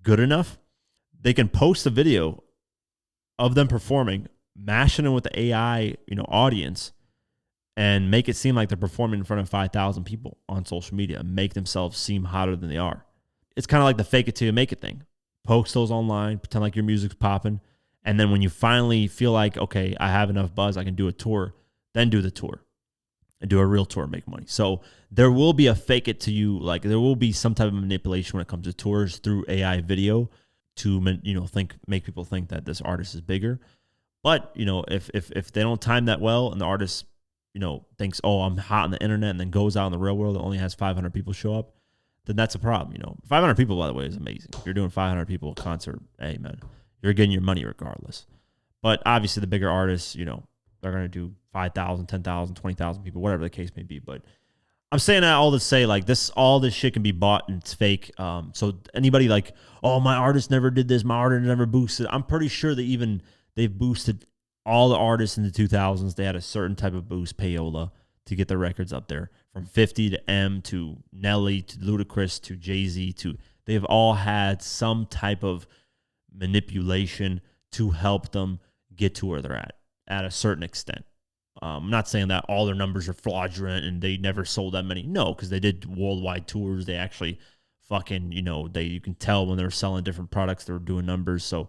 good enough, they can post a video of them performing, mashing it with the AI, audience, and make it seem like they're performing in front of 5,000 people on social media, and make themselves seem hotter than they are. It's kind of like the fake it till you make it thing. Post those online, pretend like your music's popping, and then when you finally feel like, okay, I have enough buzz, I can do a tour, then do the tour and do a real tour and make money. So there will be a fake it to you, like there will be some type of manipulation when it comes to tours through AI video to make people think that this artist is bigger. But if they don't time that well and the artist thinks, oh, I'm hot on the internet, and then goes out in the real world and only has 500 people show up, then that's a problem. 500 people, by the way, is amazing. If you're doing 500 people a concert, hey man, you're getting your money regardless. But obviously the bigger artists, they're going to do 5,000, 10,000, 20,000 people, whatever the case may be. But I'm saying that all to say, like, all this shit can be bought and it's fake. So anybody like, oh, my artist never did this, my artist never boosted. I'm pretty sure they've boosted all the artists in the 2000s. They had a certain type of boost, payola, to get their records up there. From 50 to M to Nelly to Ludacris to Jay-Z to, they've all had some type of manipulation to help them get to where they're at a certain extent. I'm not saying that all their numbers are fraudulent and they never sold that many. No, because they did worldwide tours. They actually fucking, you can tell when they're selling different products, they're doing numbers. So I'm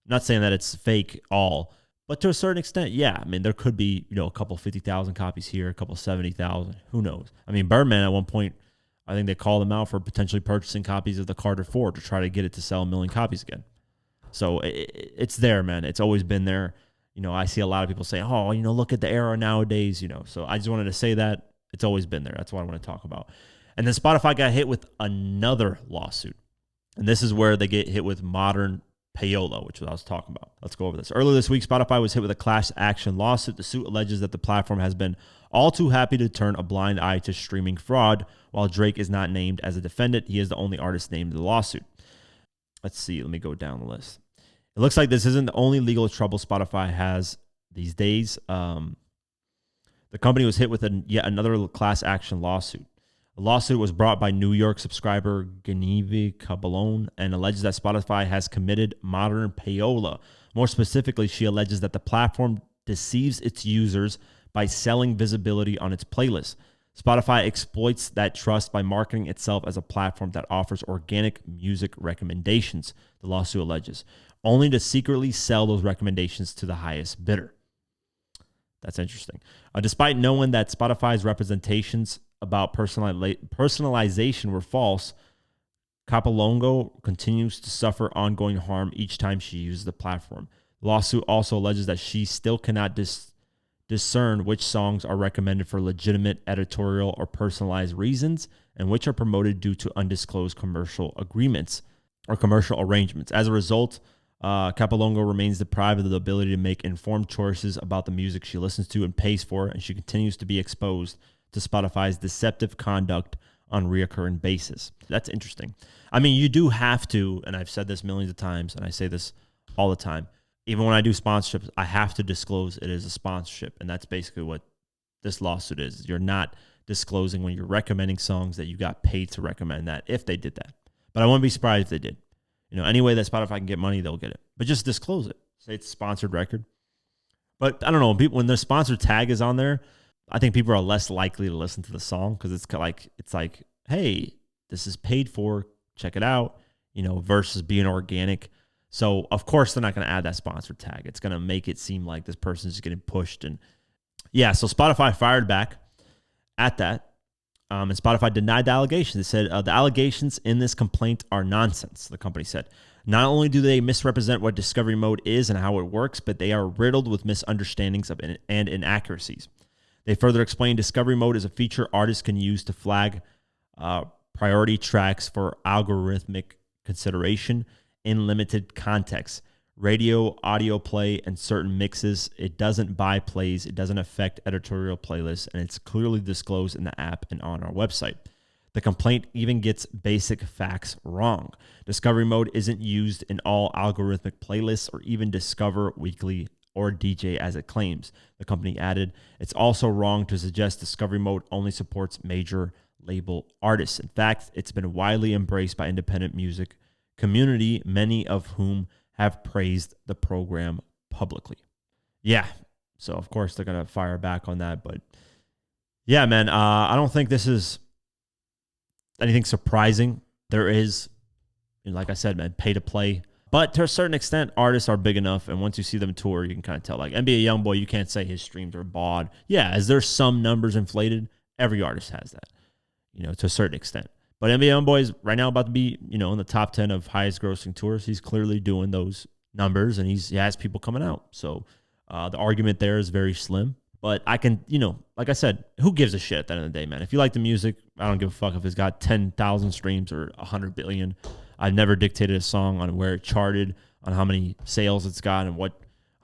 not saying that it's fake all, but to a certain extent, yeah. I mean, there could be, a couple 50,000 copies here, a couple 70,000. Who knows? I mean, Birdman at one point, I think they called him out for potentially purchasing copies of the Carter 4 to try to get it to sell 1 million copies again. So it's there, man. It's always been there. I see a lot of people say, oh, look at the era nowadays, So I just wanted to say that it's always been there. That's what I want to talk about. And then Spotify got hit with another lawsuit. And this is where they get hit with modern payola, which is what I was talking about. Let's go over this. Earlier this week, Spotify was hit with a class action lawsuit. The suit alleges that the platform has been all too happy to turn a blind eye to streaming fraud. While Drake is not named as a defendant, he is the only artist named in the lawsuit. Let's see. Let me go down the list. It looks like this isn't the only legal trouble Spotify has these days. The company was hit with yet another class action lawsuit. The lawsuit was brought by New York subscriber Genevieve Caballone and alleges that Spotify has committed modern payola. More specifically, she alleges that the platform deceives its users by selling visibility on its playlists. Spotify exploits that trust by marketing itself as a platform that offers organic music recommendations, the lawsuit alleges, only to secretly sell those recommendations to the highest bidder. That's interesting. Despite knowing that Spotify's representations about personalization were false, Capolongo continues to suffer ongoing harm each time she uses the platform. The lawsuit also alleges that she still cannot discern which songs are recommended for legitimate editorial or personalized reasons and which are promoted due to undisclosed commercial agreements or commercial arrangements. As a result, Capolongo remains deprived of the ability to make informed choices about the music she listens to and pays for, and she continues to be exposed to Spotify's deceptive conduct on a reoccurring basis. That's interesting. I mean, you do have to, and I've said this millions of times, and I say this all the time, even when I do sponsorships, I have to disclose it is a sponsorship, and that's basically what this lawsuit is. You're not disclosing when you're recommending songs that you got paid to recommend that, if they did that. But I wouldn't be surprised if they did. Any way that Spotify can get money, they'll get it. But just disclose it. Say it's a sponsored record. But I don't know, when the sponsored tag is on there, I think people are less likely to listen to the song because it's like, hey, this is paid for, check it out, versus being organic. So of course they're not going to add that sponsored tag. It's going to make it seem like this person is getting pushed. And yeah, so Spotify fired back at that. And Spotify denied the allegations. They said the allegations in this complaint are nonsense, the company said. Not only do they misrepresent what discovery mode is and how it works, but they are riddled with misunderstandings and inaccuracies. They further explained discovery mode is a feature artists can use to flag priority tracks for algorithmic consideration in limited contexts. Radio, audio play, and certain mixes. It doesn't buy plays. It doesn't affect editorial playlists, and it's clearly disclosed in the app and on our website. The complaint even gets basic facts wrong. Discovery mode isn't used in all algorithmic playlists or even Discover Weekly or DJ as it claims. The company added, it's also wrong to suggest discovery mode only supports major label artists. In fact, it's been widely embraced by independent music community, many of whom have praised the program publicly. Yeah, so of course they're going to fire back on that. But yeah, man, I don't think this is anything surprising. There is, like I said, man, pay to play. But to a certain extent, artists are big enough, and once you see them tour, you can kind of tell. Like NBA YoungBoy, you can't say his streams are bawd. Yeah, as there's some numbers inflated, every artist has that, to a certain extent. But NBA YoungBoy is right now about to be, in the top 10 of highest grossing tours. He's clearly doing those numbers, and he has people coming out. So the argument there is very slim. But I can, like I said, who gives a shit at the end of the day, man? If you like the music, I don't give a fuck if it's got 10,000 streams or 100 billion. I've never dictated a song on where it charted, on how many sales it's got, and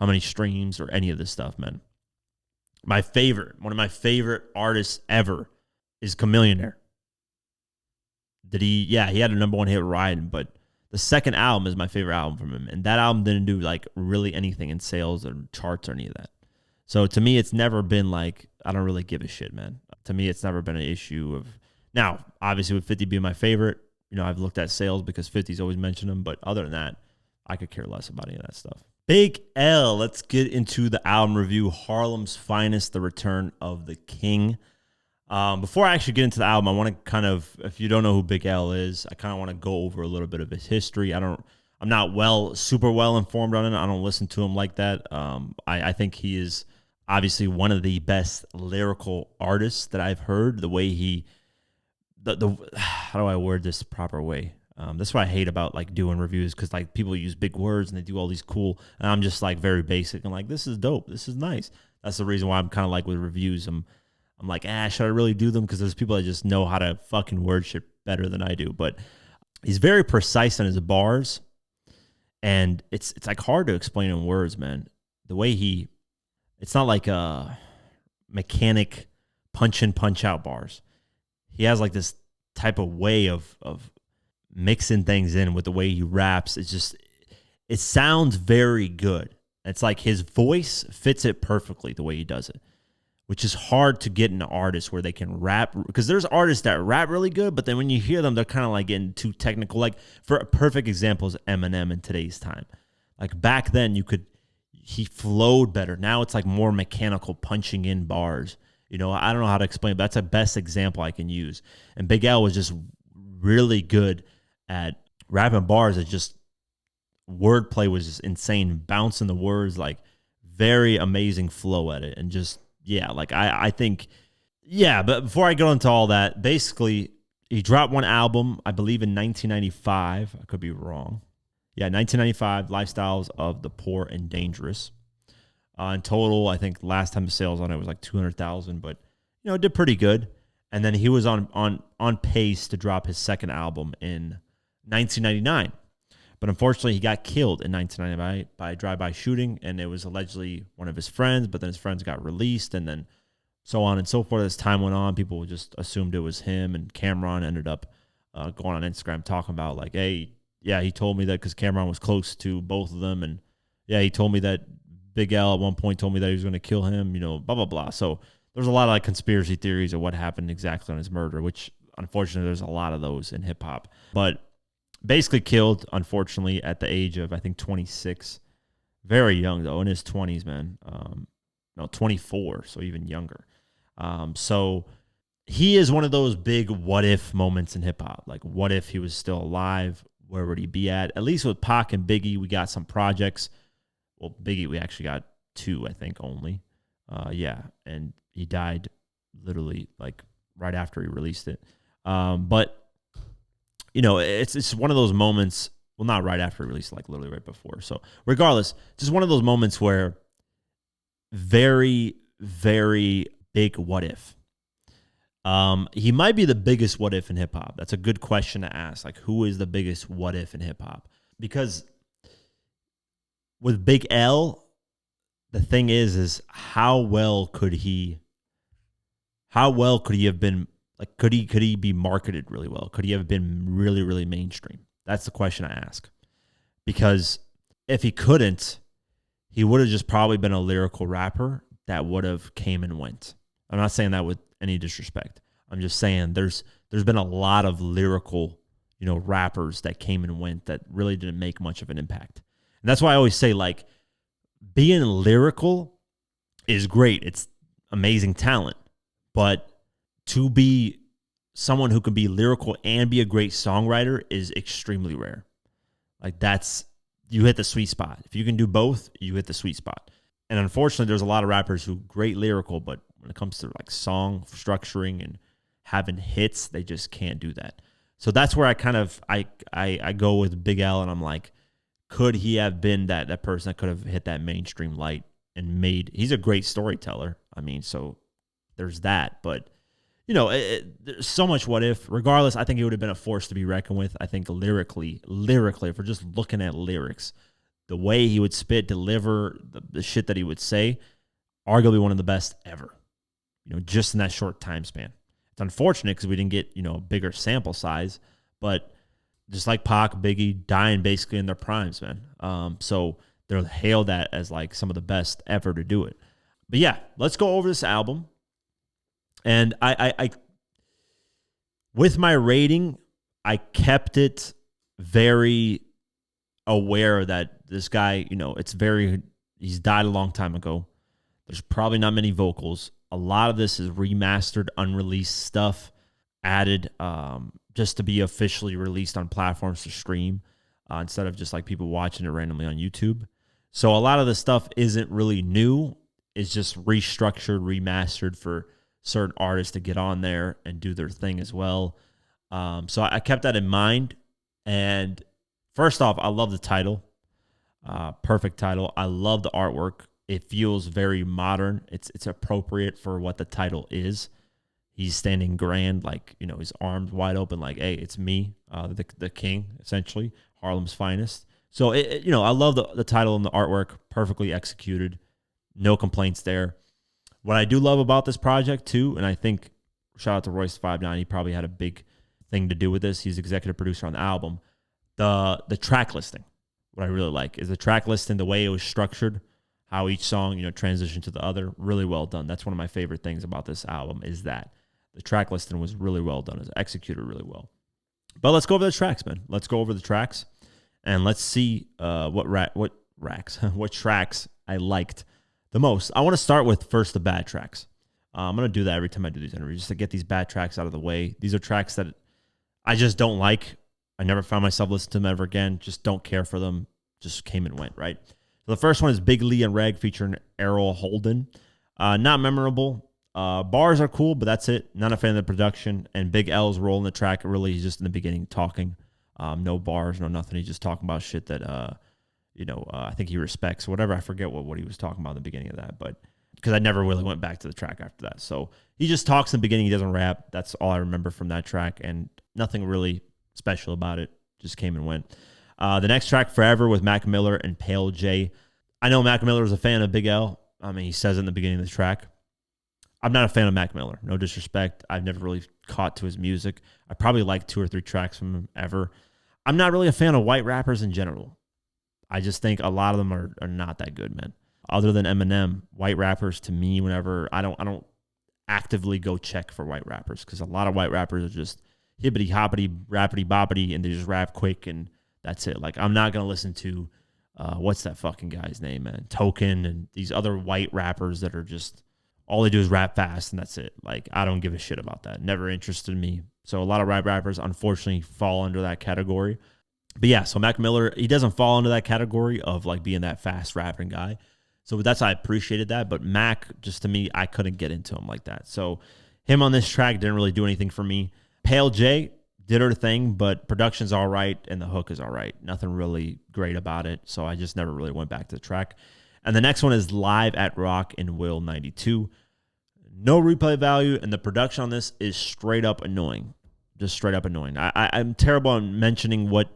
how many streams or any of this stuff, man. One of my favorite artists ever is Chamillionaire. He had a number one hit Riding, but the second album is my favorite album from him. And that album didn't do like really anything in sales or charts or any of that. So to me, it's never been like, I don't really give a shit, man. To me, it's never been an issue of, now, obviously with 50 being my favorite, I've looked at sales because 50's always mentioned him, but other than that, I could care less about any of that stuff. Big L. Let's get into the album review. Harlem's Finest, The Return of the King. Before I actually get into the album, I want to kind of, if you don't know who Big L is, I kind of want to go over a little bit of his history. I'm not super well informed on it. I don't listen to him like that. I think he is obviously one of the best lyrical artists that I've heard. The way how do I word this proper way? That's what I hate about like doing reviews, because like people use big words and they do all these cool, and I'm just like very basic and like, this is dope, this is nice. That's the reason why I'm kind of like with reviews, I'm like, should I really do them? Because there's people that just know how to fucking word shit better than I do. But he's very precise in his bars, and it's like hard to explain in words, man. The way it's not like a mechanic punch in, punch out bars. He has like this type of way of mixing things in with the way he raps. It sounds very good. It's like his voice fits it perfectly the way he does it, which is hard to get in an artist where they can rap, because there's artists that rap really good, but then when you hear them, they're kind of like getting too technical. Like, for a perfect example is Eminem in today's time. Like back then he flowed better. Now it's like more mechanical punching in bars. I don't know how to explain it, but that's the best example I can use. And Big L was just really good at rapping bars. It just, wordplay was just insane, bouncing the words, like very amazing flow at it. And just, yeah, like I think, yeah, but before I go into all that, basically he dropped one album, I believe in 1995. I could be wrong. Yeah, 1995, Lifestyles of the Poor and Dangerous. In total, I think last time the sales on it was like 200,000, but it did pretty good. And then he was on pace to drop his second album in 1999. But unfortunately, he got killed in 1999 by a drive-by shooting, and it was allegedly one of his friends, but then his friends got released, and then so on and so forth. As time went on, people just assumed it was him, and Cameron ended up going on Instagram talking about like, hey, yeah, he told me that because Cameron was close to both of them, and yeah, he told me that Big L at one point told me that he was going to kill him, blah, blah, blah. So there's a lot of like conspiracy theories of what happened exactly on his murder, which unfortunately there's a lot of those in hip hop. But basically killed, unfortunately, at the age of, I think, 26. Very young, though, in his 20s, man. 24, so even younger. So he is one of those big what-if moments in hip-hop. Like, what if he was still alive? Where would he be at? At least with Pac and Biggie, we got some projects. Well, Biggie, we actually got 2, I think, only. Yeah, and he died literally, like, right after he released it. But it's one of those moments, well, not right after he released, like literally right before. So regardless, just one of those moments where very, very big what if. He might be the biggest what if in hip hop. That's a good question to ask. Like, who is the biggest what if in hip hop? Because with Big L, the thing is how well could he have been? Like, could he be marketed really well? Could he have been really, really mainstream? That's the question I ask. Because if he couldn't, he would have just probably been a lyrical rapper that would have came and went. I'm not saying that with any disrespect. I'm just saying there's been a lot of lyrical, rappers that came and went that really didn't make much of an impact. And that's why I always say, like, being lyrical is great. It's amazing talent. But to be someone who can be lyrical and be a great songwriter is extremely rare. Like, you hit the sweet spot. If you can do both, you hit the sweet spot. And unfortunately, there's a lot of rappers who great lyrical, but when it comes to like song structuring and having hits, they just can't do that. So that's where I kind of I go with Big L, and I'm like, could he have been that person that could have hit that mainstream light and he's a great storyteller. I mean, so there's that, but there's so much what if. Regardless, I think he would have been a force to be reckoned with. I think lyrically, if we're just looking at lyrics, the way he would spit, deliver, the shit that he would say, arguably one of the best ever, just in that short time span. It's unfortunate because we didn't get, a bigger sample size, but just like Pac, Biggie, dying basically in their primes, man. So they're hailed at as like some of the best ever to do it. But yeah, let's go over this album. And I with my rating, I kept it very aware that this guy, he's died a long time ago. There's probably not many vocals. A lot of this is remastered, unreleased stuff added just to be officially released on platforms to stream instead of just like people watching it randomly on YouTube. So a lot of the stuff isn't really new. It's just restructured, remastered for certain artists to get on there and do their thing as well. So I kept that in mind. And first off, I love the title. Perfect title. I love the artwork. It feels very modern. It's appropriate for what the title is. He's standing grand, like, his arms wide open, like, hey, it's me, the king, essentially, Harlem's finest. So, I love the title and the artwork, perfectly executed. No complaints there. What I do love about this project, too, and I think, shout out to Royce59, he probably had a big thing to do with this. He's executive producer on the album. The track listing, what I really like, is the track listing, the way it was structured, how each song, transitioned to the other, really well done. That's one of my favorite things about this album is that the track listing was really well done. It was executed really well. But let's go over the tracks, man. Let's go over the tracks, and let's see what tracks I liked the most. I want to start with first the bad tracks. I'm going to do that every time I do these interviews, just to get these bad tracks out of the way. These are tracks that I just don't like. I never found myself listening to them ever again. Just don't care for them. Just came and went, right? So the first one is Big Lee and Reg featuring Errol Holden. Not memorable. Bars are cool, but that's it. Not a fan of the production. And Big L's role in the track, really, he's just in the beginning talking. No bars, no nothing. He's just talking about shit that, I think he respects. Whatever, I forget what he was talking about in the beginning of that. But because I never really went back to the track after that. So he just talks in the beginning. He doesn't rap. That's all I remember from that track. And nothing really special about it. Just came and went. The next track, Forever, with Mac Miller and Pale J. I know Mac Miller is a fan of Big L. I mean, he says it in the beginning of the track. I'm not a fan of Mac Miller. No disrespect. I've never really caught to his music. I probably like 2 or 3 tracks from him ever. I'm not really a fan of white rappers in general. I just think a lot of them are not that good, man. Other than Eminem, white rappers to me, whenever I don't actively go check for white rappers because a lot of white rappers are just hibbity hoppity, rappity boppity, and they just rap quick and that's it. Like, I'm not gonna listen to what's that fucking guy's name, man? Token and these other white rappers that are just all they do is rap fast and that's it. Like, I don't give a shit about that. Never interested in me. So a lot of rap rappers unfortunately fall under that category. But yeah, so Mac Miller, he doesn't fall into that category of like being that fast rapping guy. So that's why I appreciated that. But Mac, just to me, I couldn't get into him like that. So him on this track didn't really do anything for me. Pale J did her thing, but production's all right and the hook is all right. Nothing really great about it. So I just never really went back to the track. And the next one is Live at Rock and Will 92. No replay value, and the production on this is straight up annoying. Just straight up annoying. I'm terrible on mentioning what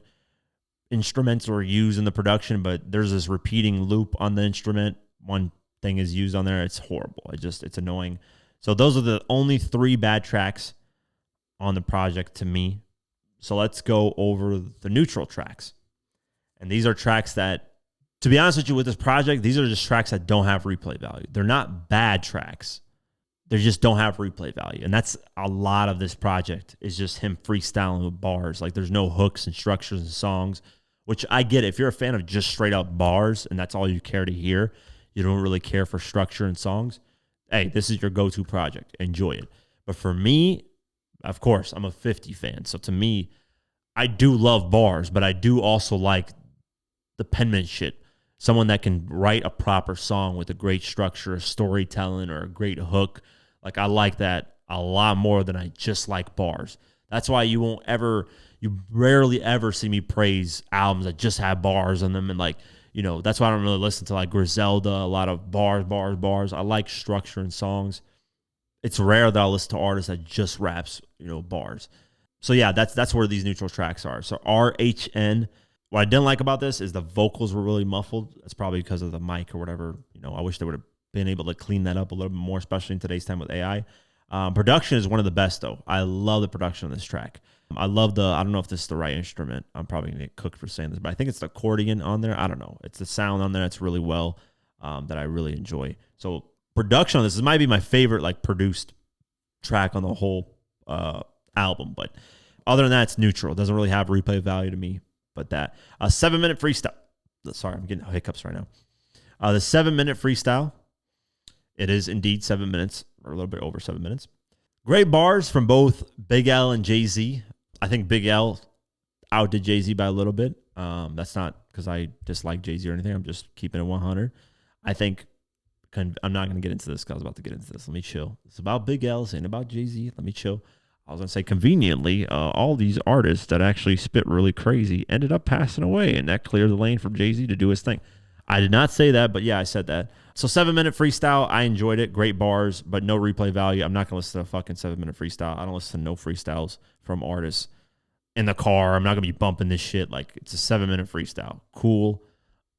instruments were used in the production, but there's this repeating loop on the instrument. One thing is used on there. It's horrible. It's annoying. So those are the only 3 bad tracks on the project to me. So let's go over the neutral tracks. And these are tracks that, to be honest with you, with this project, these are just tracks that don't have replay value. They're not bad tracks. They just don't have replay value. And that's a lot of this project is just him freestyling with bars. Like, there's no hooks and structures and songs, which I get. If you're a fan of just straight up bars and that's all you care to hear, you don't really care for structure and songs, hey, this is your go-to project. Enjoy it. But for me, of course, I'm a 50 fan. So to me, I do love bars, but I do also like the penmanship. Someone that can write a proper song with a great structure, a storytelling, or a great hook. Like, I like that a lot more than I just like bars. That's why you rarely ever see me praise albums that just have bars on them. And like, that's why I don't really listen to like Griselda, a lot of bars. I like structure in songs. It's rare that I'll listen to artists that just raps, bars. So yeah, that's where these neutral tracks are. So RHN. What I didn't like about this is the vocals were really muffled. That's probably because of the mic or whatever. I wish they would have been able to clean that up a little bit more, especially in today's time with AI. Production is one of the best, though. I love the production on this track. I love I don't know if this is the right instrument. I'm probably going to get cooked for saying this, but I think it's the accordion on there. I don't know. It's the sound on there. It's really well that I really enjoy. So production on this might be my favorite, like, produced track on the whole album, but Other than that, it's neutral. It doesn't really have replay value to me, but that. A 7-minute freestyle. Sorry, I'm getting hiccups right now. The 7-minute freestyle. It is indeed 7 minutes, or a little bit over 7 minutes. Great bars from both Big L and Jay-Z. I think Big L outdid Jay-Z by a little bit. That's not because I dislike Jay-Z or anything. I'm just keeping it 100. I think I'm not going to get into this because I was about to get into this. Let me chill. It's about Big L. It's ain't about Jay-Z. Let me chill. I was going to say, conveniently, all these artists that actually spit really crazy ended up passing away, and that cleared the lane for Jay-Z to do his thing. I did not say that, but yeah, I said that. So 7-minute freestyle, I enjoyed it. Great bars, but no replay value. I'm not going to listen to a fucking 7-minute freestyle. I don't listen to no freestyles from artists in the car. I'm not going to be bumping this shit. Like, it's a 7-minute freestyle. Cool,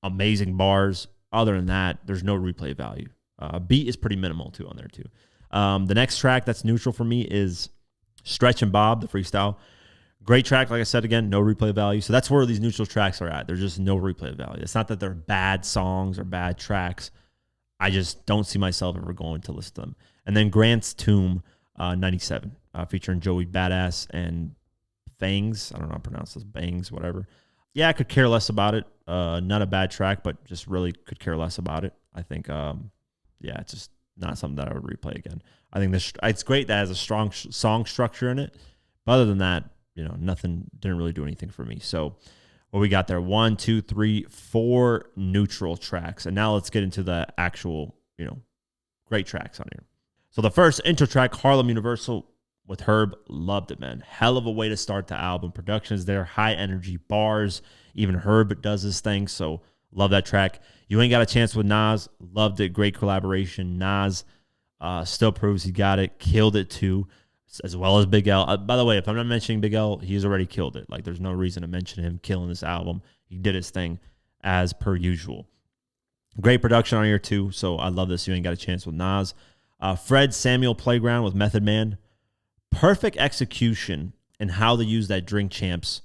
amazing bars. Other than that, there's no replay value. Beat is pretty minimal, too, on there, too. The next track that's neutral for me is Stretch and Bob, the freestyle. Great track, like I said, again, no replay value. So that's where these neutral tracks are at. There's just no replay value. It's not that they're bad songs or bad tracks. I just don't see myself ever going to list them. And then Grant's Tomb, 97, featuring Joey Badass and Fangs. I don't know how to pronounce this. Bangs, whatever. Yeah, I could care less about it. Not a bad track, but just really could care less about it. I think, it's just not something that I would replay again. I think it's great that it has a strong song structure in it. But other than that, nothing, didn't really do anything for me. So what we got there, 1, 2, 3, 4 neutral tracks. And now let's get into the actual, great tracks on here. So the first intro track, Harlem Universal with Herb, loved it, man. Hell of a way to start the album. Production's there, high energy bars. Even Herb does his thing, so love that track. You Ain't Got a Chance with Nas, loved it. Great collaboration. Nas still proves he got it, killed it too, as well as Big L. By the way, if I'm not mentioning Big L, he's already killed it. Like, there's no reason to mention him killing this album. He did his thing as per usual. Great production on here too, so I love this. You Ain't Got a Chance with Nas. Fred Samuel Playground with Method Man. Perfect execution in how they use that Drink Champs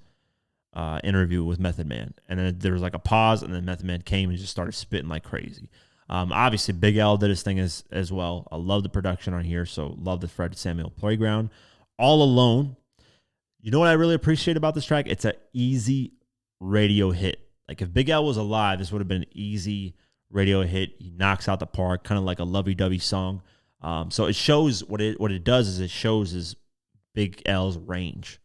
interview with Method Man. And then there was like a pause, and then Method Man came and just started spitting like crazy. Obviously, Big L did his thing as well. I love the production on here, so love the Fred Samuel Playground. All Alone. You know what I really appreciate about this track? It's an easy radio hit. Like, if Big L was alive, this would have been an easy radio hit. He knocks out the park, kind of like a lovey-dovey song. So it shows what it does is it shows his Big L's range.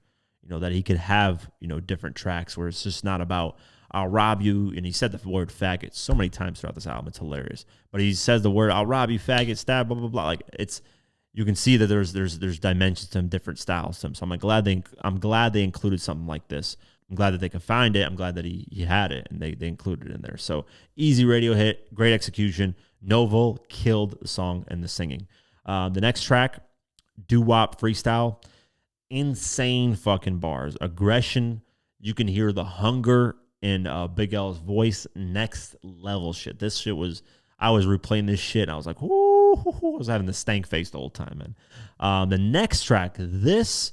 That he could have, different tracks where it's just not about I'll rob you. And he said the word faggot so many times throughout this album. It's hilarious. But he says the word I'll rob you, faggot, stab, blah, blah, blah. Like, you can see that there's dimensions to him, different styles to him. So I'm glad they included something like this. I'm glad that they could find it. I'm glad that he had it and they included it in there. So easy radio hit, great execution. Novo killed the song and the singing. The next track, Doo-Wop Freestyle. Insane fucking bars. Aggression. You can hear the hunger in Big L's voice. Next level shit. This shit I was replaying this shit and I was like, whoo, I was having the stank face the whole time, man. The next track, this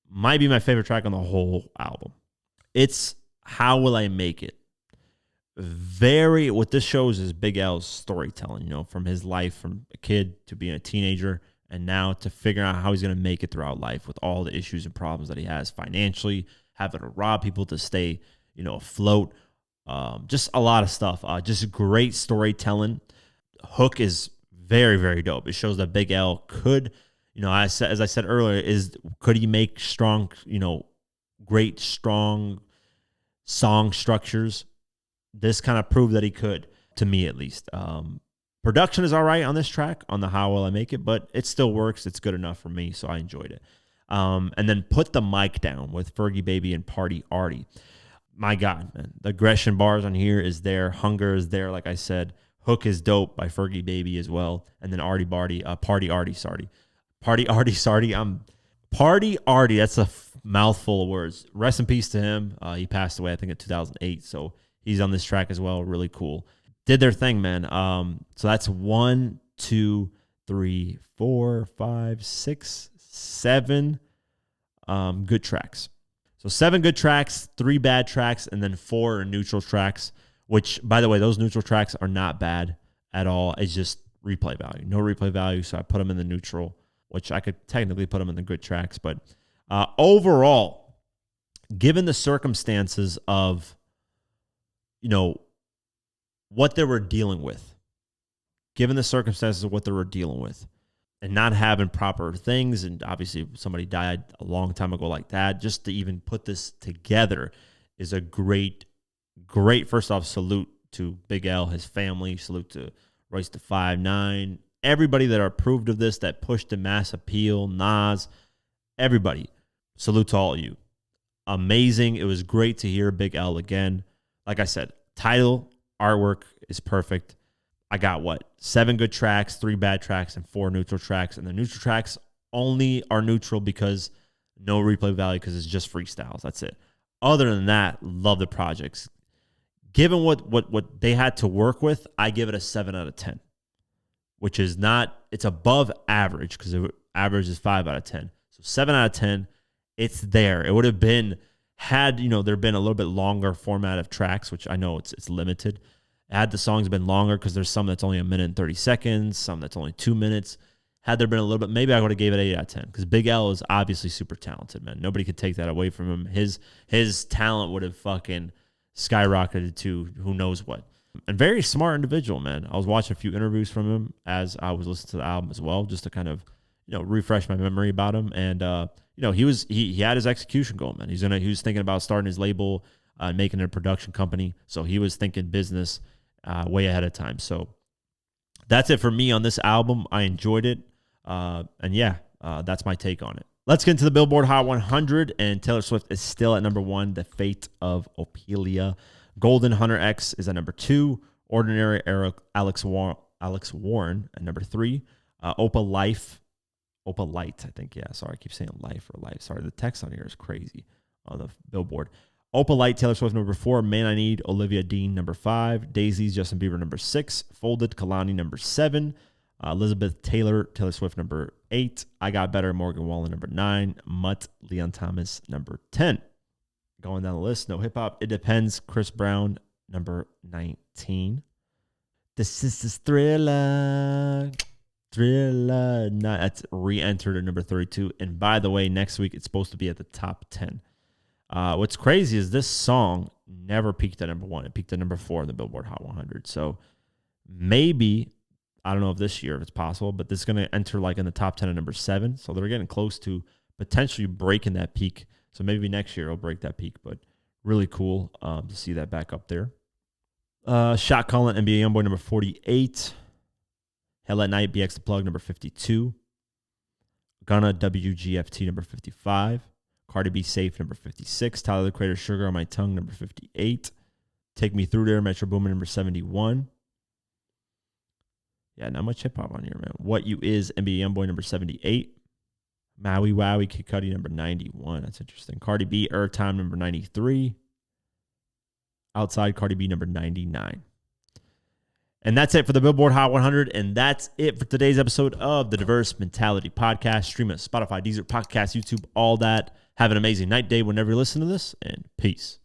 might be my favorite track on the whole album. It's How Will I Make It? What this shows is Big L's storytelling, from his life, from a kid to being a teenager, and now to figuring out how he's going to make it throughout life with all the issues and problems that he has financially, having to rob people to stay, afloat. Just a lot of stuff. Just great storytelling. Hook is very, very dope. It shows that Big L could, as I said earlier, could he make strong, great, strong song structures? This kind of proved that he could, to me at least. Production is all right on this track, on the How Will I Make It, but it still works. It's good enough for me, so I enjoyed it. And then Put the Mic Down with Fergie Baby and Party Artie. My God, man. The aggression bars on here is there. Hunger is there, like I said. Hook is dope by Fergie Baby as well. And then Party Artie, Party Artie, that's a mouthful of words. Rest in peace to him. He passed away, I think, in 2008, so he's on this track as well. Really cool. Did their thing, man. So that's 1, 2, 3, 4, 5, 6, 7 good tracks. So 7 good tracks, 3 bad tracks, and then 4 neutral tracks, which, by the way, those neutral tracks are not bad at all. It's just replay value. No replay value, so I put them in the neutral, which I could technically put them in the good tracks, but Overall, given the circumstances of, what they were dealing with, and not having proper things, and obviously somebody died a long time ago like that, just to even put this together is a great, first off, salute to Big L, his family, salute to Royce the 5'9", everybody that are approved of this, that pushed the mass appeal, Nas, everybody, salute to all of you. Amazing. It was great to hear Big L again. Like I said, title, artwork is perfect. I got 7 good tracks, 3 bad tracks, and 4 neutral tracks. And the neutral tracks only are neutral because no replay value, because it's just freestyles. That's it. Other than that, love the projects. Given what they had to work with, I give it a 7 out of 10, which is not, it's above average, because average is 5 out of 10. So 7 out of 10, it's there. It would have been, had there been a little bit longer format of tracks, which I know it's limited. Had the songs been longer, because there's some that's only 1 minute and 30 seconds, some that's only 2 minutes. Had there been a little bit, maybe I would have gave it 8 out of 10, because Big L is obviously super talented, man. Nobody could take that away from him. His talent would have fucking skyrocketed to who knows what. And very smart individual, man. I was watching a few interviews from him as I was listening to the album as well, just to kind of refresh my memory about him. And he had his execution going, man. He was thinking about starting his label, making a production company. So he was thinking business way ahead of time. So that's it for me on this album. I enjoyed it. That's my take on it. Let's get into the Billboard Hot 100, and Taylor Swift is still at number 1, The Fate of Ophelia. Golden Hunter X is at number 2. Ordinary Alex Warren at number 3. Opal Light, I think. Yeah, sorry, I keep saying life or life. Sorry, the text on here is crazy on the Billboard. Opal Light, Taylor Swift, number 4. Man I Need, Olivia Dean, number 5. Daisies, Justin Bieber, number 6. Folded, Kalani, number 7. Elizabeth Taylor, Taylor Swift, number 8. I Got Better, Morgan Wallen, number 9. Mutt, Leon Thomas, number 10. Going down the list, no hip-hop. It Depends, Chris Brown, number 19. This is Thriller. That's re-entered at number 32. And by the way, next week, it's supposed to be at the top 10. What's crazy is this song never peaked at number 1. It peaked at number 4 in the Billboard Hot 100. So maybe, I don't know if this year, if it's possible, but this is going to enter in the top 10 at number 7. So they're getting close to potentially breaking that peak. So maybe next year it'll break that peak, but really cool to see that back up there. Shot Calling, NBA Youngboy, number 48. Hell at Night, BX The Plug, number 52. Gunna, WGFT, number 55. Cardi B, Safe, number 56. Tyler, the Creator, Sugar on My Tongue, number 58. Take Me Through There, Metro Boomin, number 71. Yeah, not much hip-hop on here, man. What You Is, NBA Youngboy, number 78. Maui Wowie, Kid Cudi, number 91. That's interesting. Cardi B, Time, number 93. Outside, Cardi B, number 99. And that's it for the Billboard Hot 100. And that's it for today's episode of the Diverse Mentality Podcast. Stream it Spotify, Deezer, Podcast, YouTube, all that. Have an amazing night, day, whenever you listen to this. And peace.